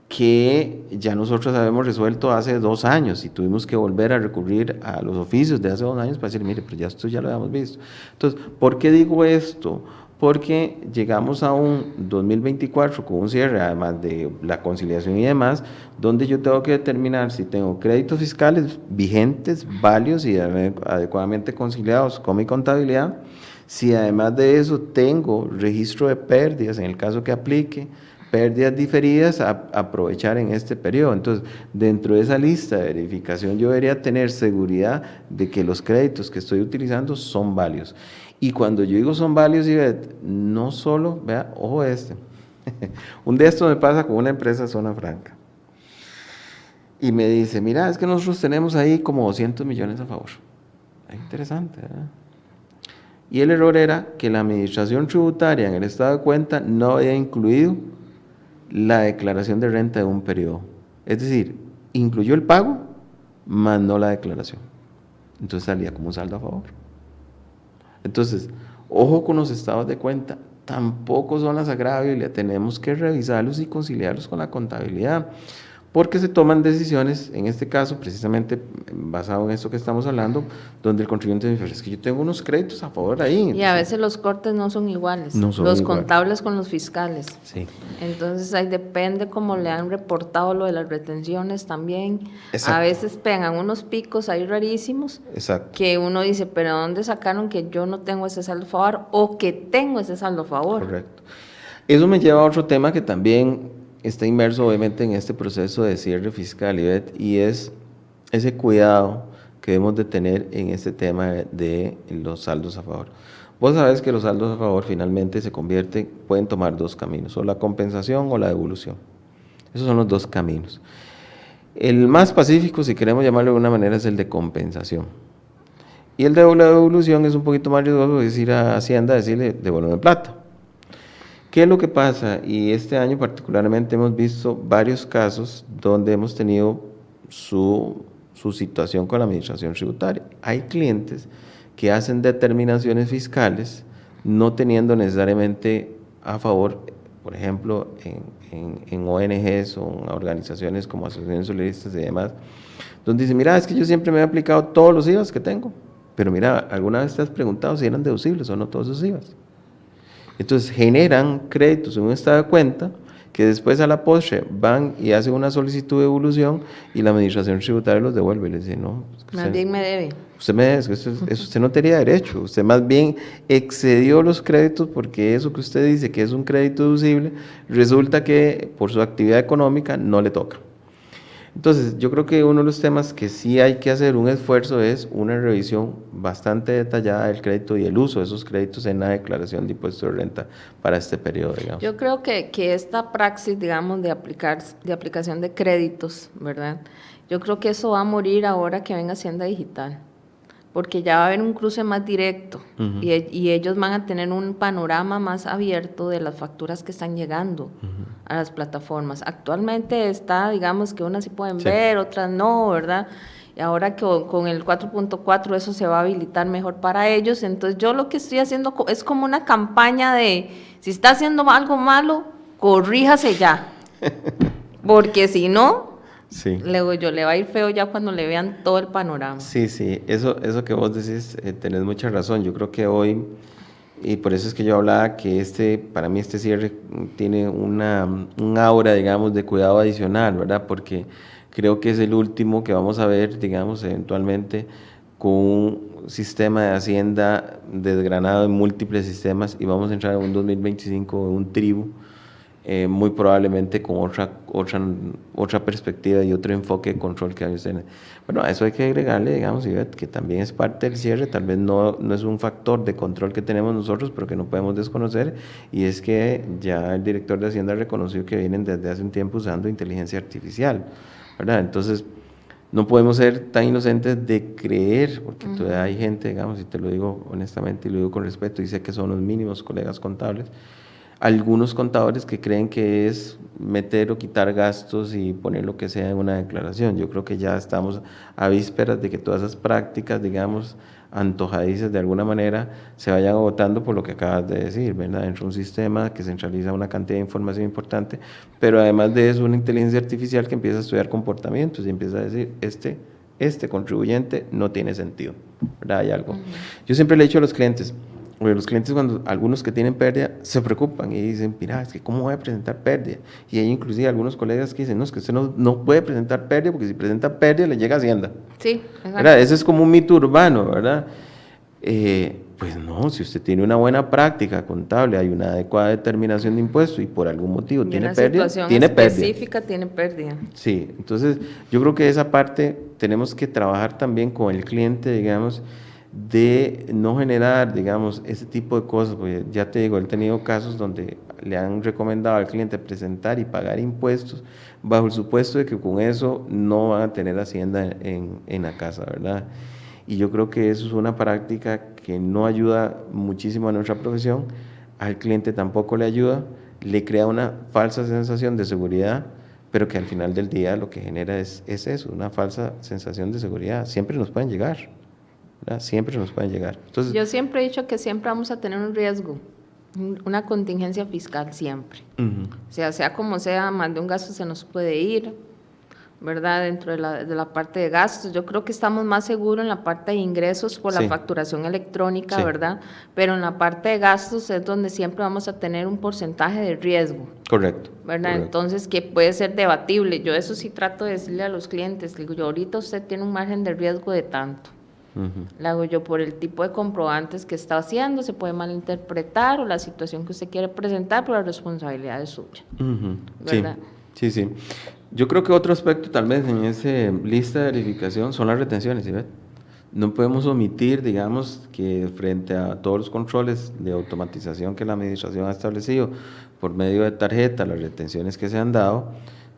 que ya nosotros habíamos resuelto hace 2 años y tuvimos que volver a recurrir a los oficios de hace 2 años para decir, mire, pero esto ya lo habíamos visto. Entonces, ¿por qué digo esto? Porque llegamos a un 2024 con un cierre, además de la conciliación y demás, donde yo tengo que determinar si tengo créditos fiscales vigentes, válidos y adecuadamente conciliados con mi contabilidad, si además de eso tengo registro de pérdidas en el caso que aplique, pérdidas diferidas a aprovechar en este periodo. Entonces, dentro de esa lista de verificación yo debería tener seguridad de que los créditos que estoy utilizando son válidos. Y cuando yo digo son válidos, no solo, vea, ojo un de estos me pasa con una empresa Zona Franca. Y me dice, mira, es que nosotros tenemos ahí como 200 millones a favor. Es interesante, ¿verdad? Y el error era que la administración tributaria en el estado de cuenta no había incluido la declaración de renta de un periodo. Es decir, incluyó el pago, más no la declaración. Entonces salía como un saldo a favor. Entonces, ojo con los estados de cuenta, tampoco son la Sagrada Biblia, tenemos que revisarlos y conciliarlos con la contabilidad, porque se toman decisiones, en este caso, precisamente basado en esto que estamos hablando, donde el contribuyente dice, es que yo tengo unos créditos a favor ahí. Entonces, y a veces los cortes no son iguales, los contables con los fiscales. Sí. Entonces ahí depende cómo le han reportado lo de las retenciones también. Exacto. A veces pegan unos picos ahí rarísimos. Exacto. Que uno dice, pero ¿dónde sacaron que yo no tengo ese saldo a favor o que tengo ese saldo a favor? Correcto. Eso me lleva a otro tema que también está inmerso obviamente en este proceso de cierre fiscal, Ivette, y es ese cuidado que debemos de tener en este tema de los saldos a favor. Vos sabés que los saldos a favor finalmente pueden tomar dos caminos, o la compensación o la devolución. Esos son los dos caminos. El más pacífico, si queremos llamarlo de alguna manera, es el de compensación. Y el de la devolución es un poquito más riesgoso, es ir a Hacienda a decirle, devuélveme plata. ¿Qué es lo que pasa? Y este año particularmente hemos visto varios casos donde hemos tenido su situación con la administración tributaria. Hay clientes que hacen determinaciones fiscales no teniendo necesariamente a favor, por ejemplo, en ONGs o en organizaciones como asociaciones solidaristas y demás, donde dicen, mira, es que yo siempre me he aplicado todos los IVAs que tengo, pero mira, ¿alguna vez te has preguntado si eran deducibles o no todos esos IVAs? Entonces generan créditos en un estado de cuenta que después a la postre van y hacen una solicitud de devolución y la administración tributaria los devuelve y les dice, no, Más bien me debe. eso usted no tenía derecho, usted más bien excedió los créditos porque eso que usted dice que es un crédito deducible, resulta que por su actividad económica no le toca. Entonces, yo creo que uno de los temas que sí hay que hacer un esfuerzo es una revisión bastante detallada del crédito y el uso de esos créditos en la declaración de impuesto de renta para este periodo, digamos. Yo creo que esta praxis, digamos, de aplicación de créditos, ¿verdad? Yo creo que eso va a morir ahora que venga Hacienda Digital, porque ya va a haber un cruce más directo y ellos van a tener un panorama más abierto de las facturas que están llegando a las plataformas. Actualmente está, digamos, que unas sí pueden ver, otras no, ¿verdad? Y ahora que con el 4.4 eso se va a habilitar mejor para ellos. Entonces yo lo que estoy haciendo es como una campaña de, si está haciendo algo malo, corríjase ya, porque si no... Sí. Luego le va a ir feo ya cuando le vean todo el panorama. Sí, eso que vos decís, tenés mucha razón. Yo creo que hoy, y por eso es que yo hablaba que para mí este cierre tiene un aura, digamos, de cuidado adicional, ¿verdad? Porque creo que es el último que vamos a ver, digamos, eventualmente con un sistema de Hacienda desgranado en múltiples sistemas y vamos a entrar en un 2025 en un tribu. Muy probablemente con otra perspectiva y otro enfoque de control que hay ustedes. Bueno, a eso hay que agregarle, digamos, que también es parte del cierre, tal vez no es un factor de control que tenemos nosotros, pero que no podemos desconocer, y es que ya el director de Hacienda reconoció que vienen desde hace un tiempo usando inteligencia artificial, ¿verdad? Entonces, no podemos ser tan inocentes de creer, porque todavía hay gente, digamos, y te lo digo honestamente y lo digo con respeto, y sé que son los mínimos colegas contables, algunos contadores que creen que es meter o quitar gastos y poner lo que sea en una declaración. Yo creo que ya estamos a vísperas de que todas esas prácticas, digamos, antojadizas de alguna manera, se vayan agotando por lo que acabas de decir, ¿verdad? Dentro de un sistema que centraliza una cantidad de información importante, pero además de eso una inteligencia artificial que empieza a estudiar comportamientos y empieza a decir, este contribuyente no tiene sentido, ¿verdad? Hay algo. Yo siempre le he dicho a los clientes, cuando algunos que tienen pérdida se preocupan y dicen, mira, es que ¿cómo voy a presentar pérdida? Y hay inclusive algunos colegas que dicen, no, es que usted no puede presentar pérdida porque si presenta pérdida le llega a Hacienda. Sí, exacto. ¿Verdad? Ese es como un mito urbano, ¿verdad? Pues no, si usted tiene una buena práctica contable, hay una adecuada determinación de impuestos y por algún motivo tiene pérdida, tiene específica, tiene pérdida. Sí, entonces yo creo que esa parte tenemos que trabajar también con el cliente, digamos, de no generar, digamos, ese tipo de cosas, porque ya te digo, he tenido casos donde le han recomendado al cliente presentar y pagar impuestos bajo el supuesto de que con eso no van a tener Hacienda en la casa, ¿verdad? Y yo creo que eso es una práctica que no ayuda muchísimo a nuestra profesión, al cliente tampoco le ayuda, le crea una falsa sensación de seguridad, pero que al final del día lo que genera es eso, una falsa sensación de seguridad. Siempre nos pueden llegar. ¿verdad? Siempre nos pueden llegar. Entonces, yo siempre he dicho que siempre vamos a tener un riesgo, una contingencia fiscal siempre. O sea como sea, más de un gasto se nos puede ir, ¿verdad? Dentro de la parte de gastos. Yo creo que estamos más seguros en la parte de ingresos por la facturación electrónica, ¿verdad? Pero en la parte de gastos es donde siempre vamos a tener un porcentaje de riesgo. Correcto. ¿Verdad? Correcto. Entonces, que puede ser debatible. Yo eso sí trato de decirle a los clientes, digo, yo ahorita usted tiene un margen de riesgo de tanto. Le hago yo por el tipo de comprobantes que está haciendo, se puede malinterpretar o la situación que usted quiere presentar, pero la responsabilidad es suya. ¿Verdad? Sí, sí. Yo creo que otro aspecto tal vez en esa lista de verificación son las retenciones, ¿sí ves? No podemos omitir, digamos, que frente a todos los controles de automatización que la administración ha establecido por medio de tarjeta, las retenciones que se han dado,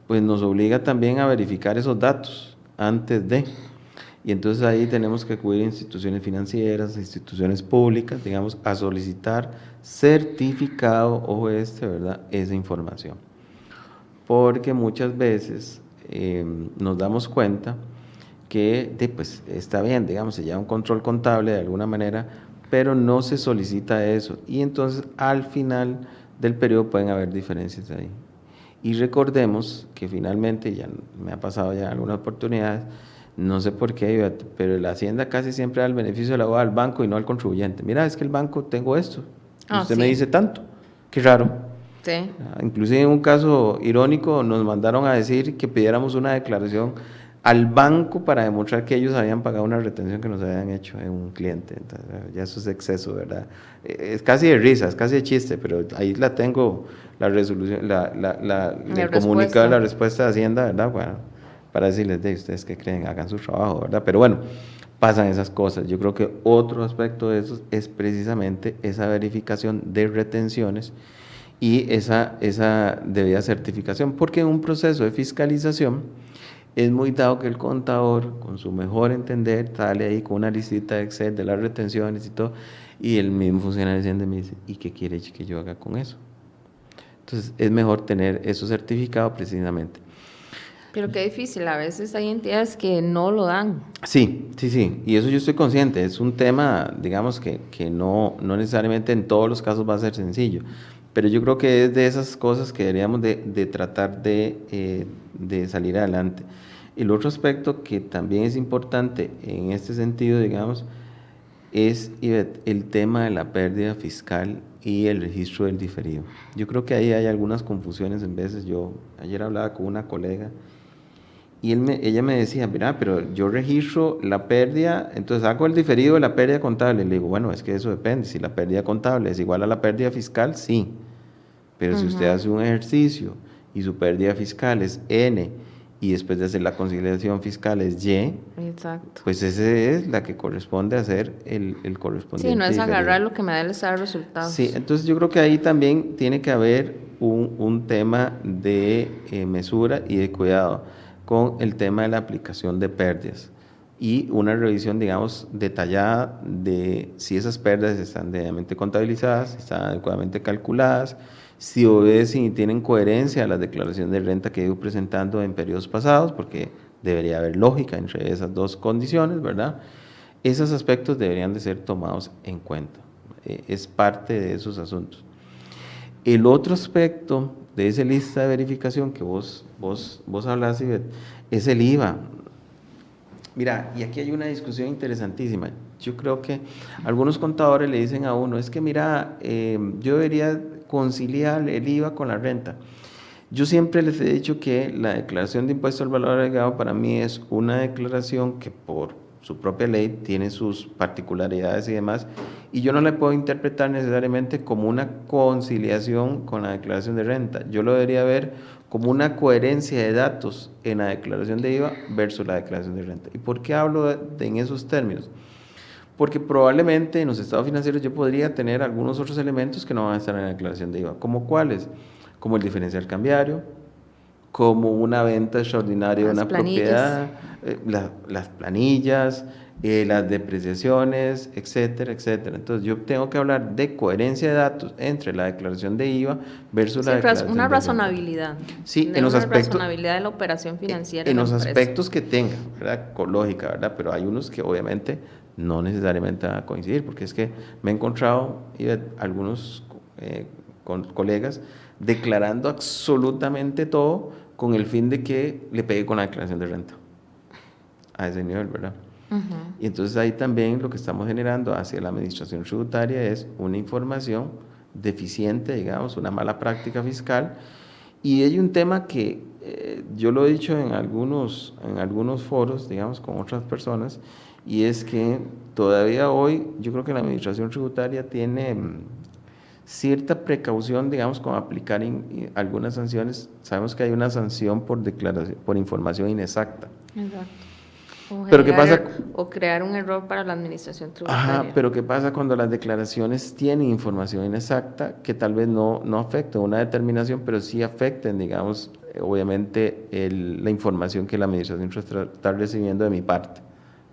pues nos obliga también a verificar esos datos antes de. Y entonces ahí tenemos que acudir a instituciones financieras, instituciones públicas, digamos, a solicitar certificado, ojo ¿verdad? Esa información. Porque muchas veces nos damos cuenta que pues, está bien, digamos, se lleva un control contable de alguna manera, pero no se solicita eso. Y entonces al final del periodo pueden haber diferencias ahí. Y recordemos que finalmente, ya me ha pasado ya algunas oportunidades, no sé por qué, pero la Hacienda casi siempre da el beneficio de la boda al banco y no al contribuyente. Mira, es que el banco tengo esto, y usted me Sí, dice tanto, qué raro. sí. Inclusive en un caso irónico nos mandaron a decir que pidiéramos una declaración al banco para demostrar que ellos habían pagado una retención que nos habían hecho en un cliente. Entonces, ya eso es exceso, ¿verdad? Es casi de risa, es casi de chiste, pero ahí la tengo, la resolución, el comunicado de la respuesta de Hacienda, ¿verdad? Bueno, para decirles, de ustedes que creen, hagan su trabajo, ¿verdad? Pero bueno, pasan esas cosas. Yo creo que otro aspecto de eso es precisamente esa verificación de retenciones y esa debida certificación, porque en un proceso de fiscalización es muy dado que el contador, con su mejor entender, sale ahí con una listita de Excel de las retenciones y todo, y el mismo funcionario de Hacienda me dice, ¿y qué quiere que yo haga con eso? Entonces es mejor tener eso certificado precisamente. Pero qué difícil, a veces hay entidades que no lo dan. Sí, sí, sí, y eso yo estoy consciente, es un tema, digamos, que no necesariamente en todos los casos va a ser sencillo, pero yo creo que es de esas cosas que deberíamos de tratar de salir adelante. El otro aspecto que también es importante en este sentido, digamos, es Ivette, el tema de la pérdida fiscal y el registro del diferido. Yo creo que ahí hay algunas confusiones en veces. Yo ayer hablaba con una colega y ella me decía, mira, pero yo registro la pérdida, entonces hago el diferido de la pérdida contable. Le digo, bueno, es que eso depende. Si la pérdida contable es igual a la pérdida fiscal, sí. Pero si usted hace un ejercicio y su pérdida fiscal es N y después de hacer la conciliación fiscal es Y, Exacto. pues esa es la que corresponde hacer el correspondiente Sí, no es diferido. agarrar lo que me da les da resultados. Sí, entonces yo creo que ahí también tiene que haber un tema de mesura y de cuidado con el tema de la aplicación de pérdidas y una revisión, digamos, detallada de si esas pérdidas están debidamente contabilizadas, si están adecuadamente calculadas, si obedecen y tienen coherencia a las declaraciones de renta que he ido presentando en periodos pasados, porque debería haber lógica entre esas dos condiciones, ¿verdad? Esos aspectos deberían de ser tomados en cuenta. Es parte de esos asuntos. El otro aspecto de esa lista de verificación que vos hablas, Ivette, es el IVA. Mira, y aquí hay una discusión interesantísima. Yo creo que algunos contadores le dicen a uno, es que mira, yo debería conciliar el IVA con la renta. Yo siempre les he dicho que la declaración de impuesto al valor agregado para mí es una declaración que por su propia ley tiene sus particularidades y demás, y yo no la puedo interpretar necesariamente como una conciliación con la declaración de renta. Yo lo debería ver como una coherencia de datos en la declaración de IVA versus la declaración de renta. ¿Y por qué hablo en esos términos? Porque probablemente en los estados financieros yo podría tener algunos otros elementos que no van a estar en la declaración de IVA. ¿Como cuáles? Como el diferencial cambiario, como una venta extraordinaria de Las una planillas. propiedad, las planillas, las depreciaciones, etcétera, etcétera. Entonces yo tengo que hablar de coherencia de datos entre la declaración de IVA versus la Sí, declaración una de renta. razonabilidad. Sí, Tener una razonabilidad de la operación financiera de en la los empresa. aspectos que tenga, ¿verdad? Con lógica, ¿verdad? Pero hay unos que obviamente no necesariamente van a coincidir, porque es que me he encontrado algunos colegas declarando absolutamente todo con el fin de que le pegue con la declaración de renta a ese nivel, ¿verdad? Y entonces ahí también lo que estamos generando hacia la administración tributaria es una información deficiente, digamos, una mala práctica fiscal. Y hay un tema que yo lo he dicho en algunos foros, digamos, con otras personas, y es que todavía hoy yo creo que la administración tributaria tiene cierta precaución, digamos, con aplicar algunas sanciones. Sabemos que hay una sanción por declaración, por información inexacta. Exacto. Pero ¿qué pasa? O crear un error para la administración tributaria. Ajá, pero ¿qué pasa cuando las declaraciones tienen información inexacta que tal vez no afecten una determinación, pero sí afecten, digamos, obviamente la información que la administración está recibiendo de mi parte?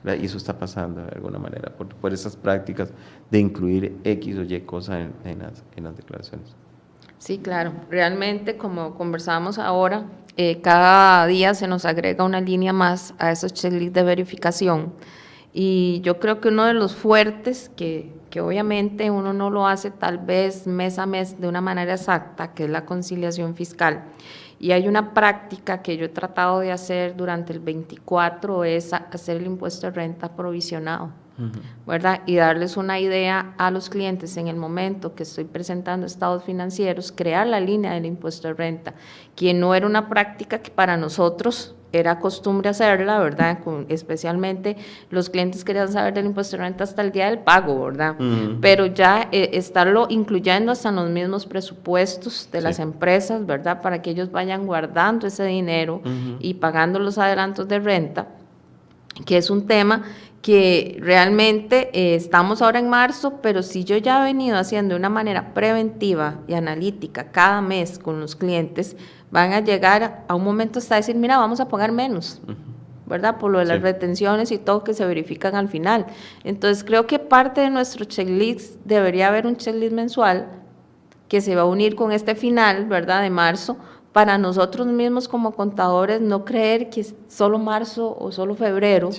¿Verdad? Y eso está pasando de alguna manera por esas prácticas de incluir X o Y cosas en las declaraciones. Sí, claro. Realmente, como conversábamos ahora, cada día se nos agrega una línea más a esos checklists de verificación. Y yo creo que uno de los fuertes, que obviamente uno no lo hace tal vez mes a mes de una manera exacta, que es la conciliación fiscal. Y hay una práctica que yo he tratado de hacer durante el 24, es hacer el impuesto de renta provisionado. ¿Verdad? Y darles una idea a los clientes en el momento que estoy presentando estados financieros, crear la línea del impuesto de renta, que no era una práctica que para nosotros era costumbre hacerla, ¿verdad? Especialmente los clientes querían saber del impuesto de renta hasta el día del pago, ¿verdad? Pero ya estarlo incluyendo hasta en los mismos presupuestos de las empresas, ¿verdad? Para que ellos vayan guardando ese dinero y pagando los adelantos de renta, que es un tema que realmente estamos ahora en marzo, pero si yo ya he venido haciendo de una manera preventiva y analítica cada mes con los clientes, van a llegar a un momento hasta decir, mira, vamos a pagar menos, ¿verdad? Por lo de las retenciones y todo que se verifican al final. Entonces, creo que parte de nuestro checklist debería haber un checklist mensual que se va a unir con este final, ¿verdad?, de marzo, para nosotros mismos como contadores no creer que solo marzo o solo febrero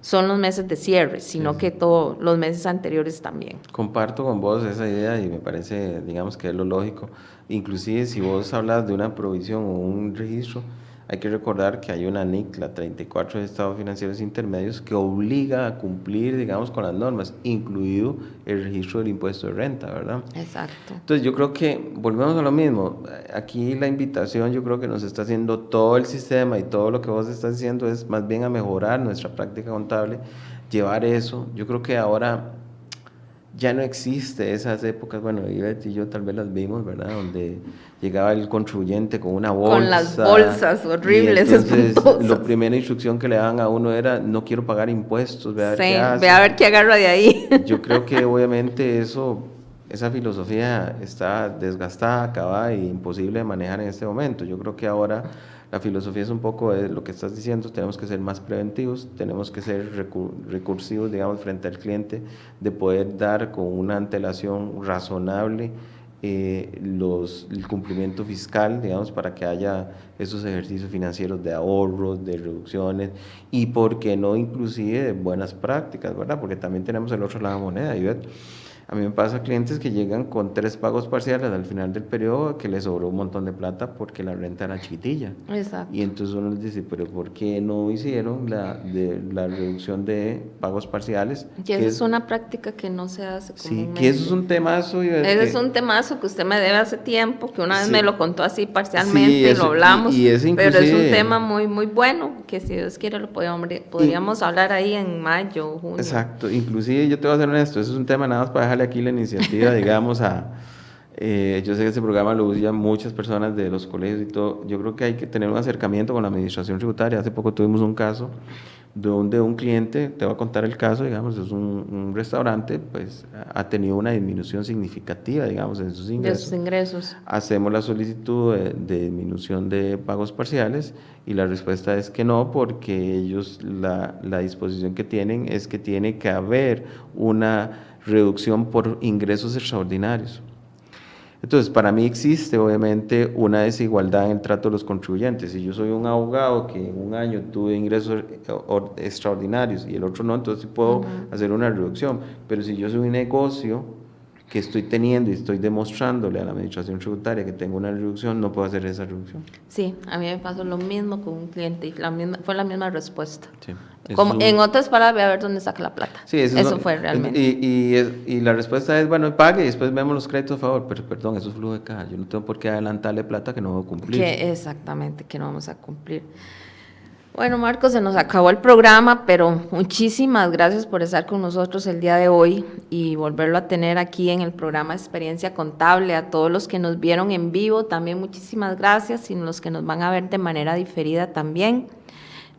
son los meses de cierre, sino que todos los meses anteriores también. Comparto con vos esa idea y me parece, digamos, que es lo lógico. Inclusive si vos hablas de una provisión o un registro, hay que recordar que hay una NIC, la 34 de Estados Financieros Intermedios, que obliga a cumplir, digamos, con las normas, incluido el registro del impuesto de renta, ¿verdad? Exacto. Entonces yo creo que volvemos a lo mismo. Aquí la invitación yo creo que nos está haciendo todo el sistema y todo lo que vos estás diciendo es más bien a mejorar nuestra práctica contable, llevar eso. Yo creo que ahora ya no existe esas épocas, bueno, Ivette y yo tal vez las vimos, ¿verdad? Donde llegaba el contribuyente con una bolsa. Con las bolsas horribles, y entonces espantosas. la primera instrucción que le daban a uno era, no quiero pagar impuestos, ve a ver qué hace. Ve a ver qué agarra de ahí. Yo creo que obviamente esa filosofía está desgastada, acabada e imposible de manejar en este momento. Yo creo que ahora la filosofía es un poco de lo que estás diciendo, tenemos que ser más preventivos, tenemos que ser recursivos, digamos, frente al cliente, de poder dar con una antelación razonable el cumplimiento fiscal, digamos, para que haya esos ejercicios financieros de ahorros, de reducciones y, por qué no, inclusive de buenas prácticas, ¿verdad? Porque también tenemos el otro lado de la moneda, Ivette. A mí me pasa clientes que llegan con 3 pagos parciales al final del periodo, que les sobró un montón de plata porque la renta era chiquitilla. Exacto. Y entonces uno les dice, pero ¿por qué no hicieron la reducción de pagos parciales? Que esa es una práctica que no se hace comúnmente. Sí, que eso es un temazo. Ese es un temazo que usted me debe hace tiempo, que una vez me lo contó así parcialmente y lo hablamos, pero es un tema muy, muy bueno, que si Dios quiere lo podríamos hablar ahí en mayo, junio. Exacto, inclusive yo te voy a ser honesto, eso es un tema nada más para dejarle aquí la iniciativa, digamos, yo sé que este programa lo usan muchas personas de los colegios y todo. Yo creo que hay que tener un acercamiento con la administración tributaria. Hace poco tuvimos un caso donde un cliente, te voy a contar el caso, digamos, es un restaurante, pues ha tenido una disminución significativa, digamos, en sus ingresos. De sus ingresos. Hacemos la solicitud de disminución de pagos parciales y la respuesta es que no, porque ellos la disposición que tienen es que tiene que haber una reducción por ingresos extraordinarios. Entonces, para mí existe obviamente una desigualdad en el trato de los contribuyentes. Si yo soy un abogado que en un año tuve ingresos extraordinarios y el otro no, entonces puedo hacer una reducción. Pero si yo soy un negocio que estoy teniendo y estoy demostrándole a la administración tributaria que tengo una reducción, no puedo hacer esa reducción. Sí, a mí me pasó lo mismo con un cliente y fue la misma respuesta. Sí, como en otras palabras, a ver dónde saca la plata. Sí, eso fue realmente. Y la respuesta es, bueno, pague y después vemos los créditos a favor, pero perdón, eso es flujo de caja. Yo no tengo por qué adelantarle plata que no voy a cumplir. Exactamente, que no vamos a cumplir. Bueno, Marcos, se nos acabó el programa, pero muchísimas gracias por estar con nosotros el día de hoy y volverlo a tener aquí en el programa Experiencia Contable. A todos los que nos vieron en vivo, también muchísimas gracias, y los que nos van a ver de manera diferida también.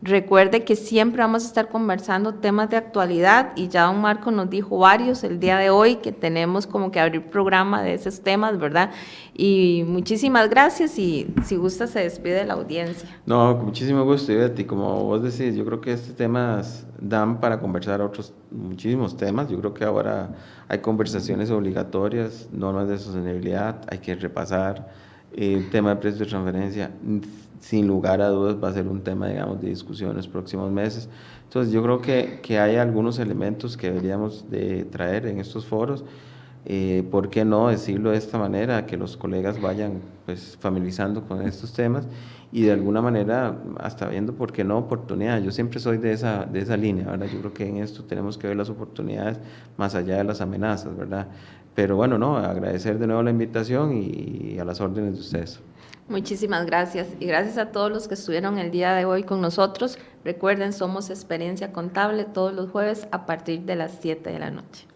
Recuerde que siempre vamos a estar conversando temas de actualidad y ya don Marco nos dijo varios el día de hoy que tenemos como que abrir programa de esos temas, ¿verdad? Y muchísimas gracias y si gusta se despide la audiencia. No, con muchísimo gusto, Ivette, y como vos decís, yo creo que estos temas dan para conversar otros muchísimos temas. Yo creo que ahora hay conversaciones obligatorias, normas de sostenibilidad, hay que repasar el tema de precios de transferencia. Sin lugar a dudas va a ser un tema, digamos, de discusión en los próximos meses. Entonces, yo creo que hay algunos elementos que deberíamos de traer en estos foros. ¿Por qué no decirlo de esta manera? Que los colegas vayan pues familiarizando con estos temas y de alguna manera hasta viendo, ¿por qué no?, oportunidades. Yo siempre soy de esa línea, ¿verdad? Yo creo que en esto tenemos que ver las oportunidades más allá de las amenazas, ¿verdad? Pero bueno, no, agradecer de nuevo la invitación y a las órdenes de ustedes. Muchísimas gracias y gracias a todos los que estuvieron el día de hoy con nosotros. Recuerden, somos Experiencia Contable todos los jueves a partir de las 7 de la noche.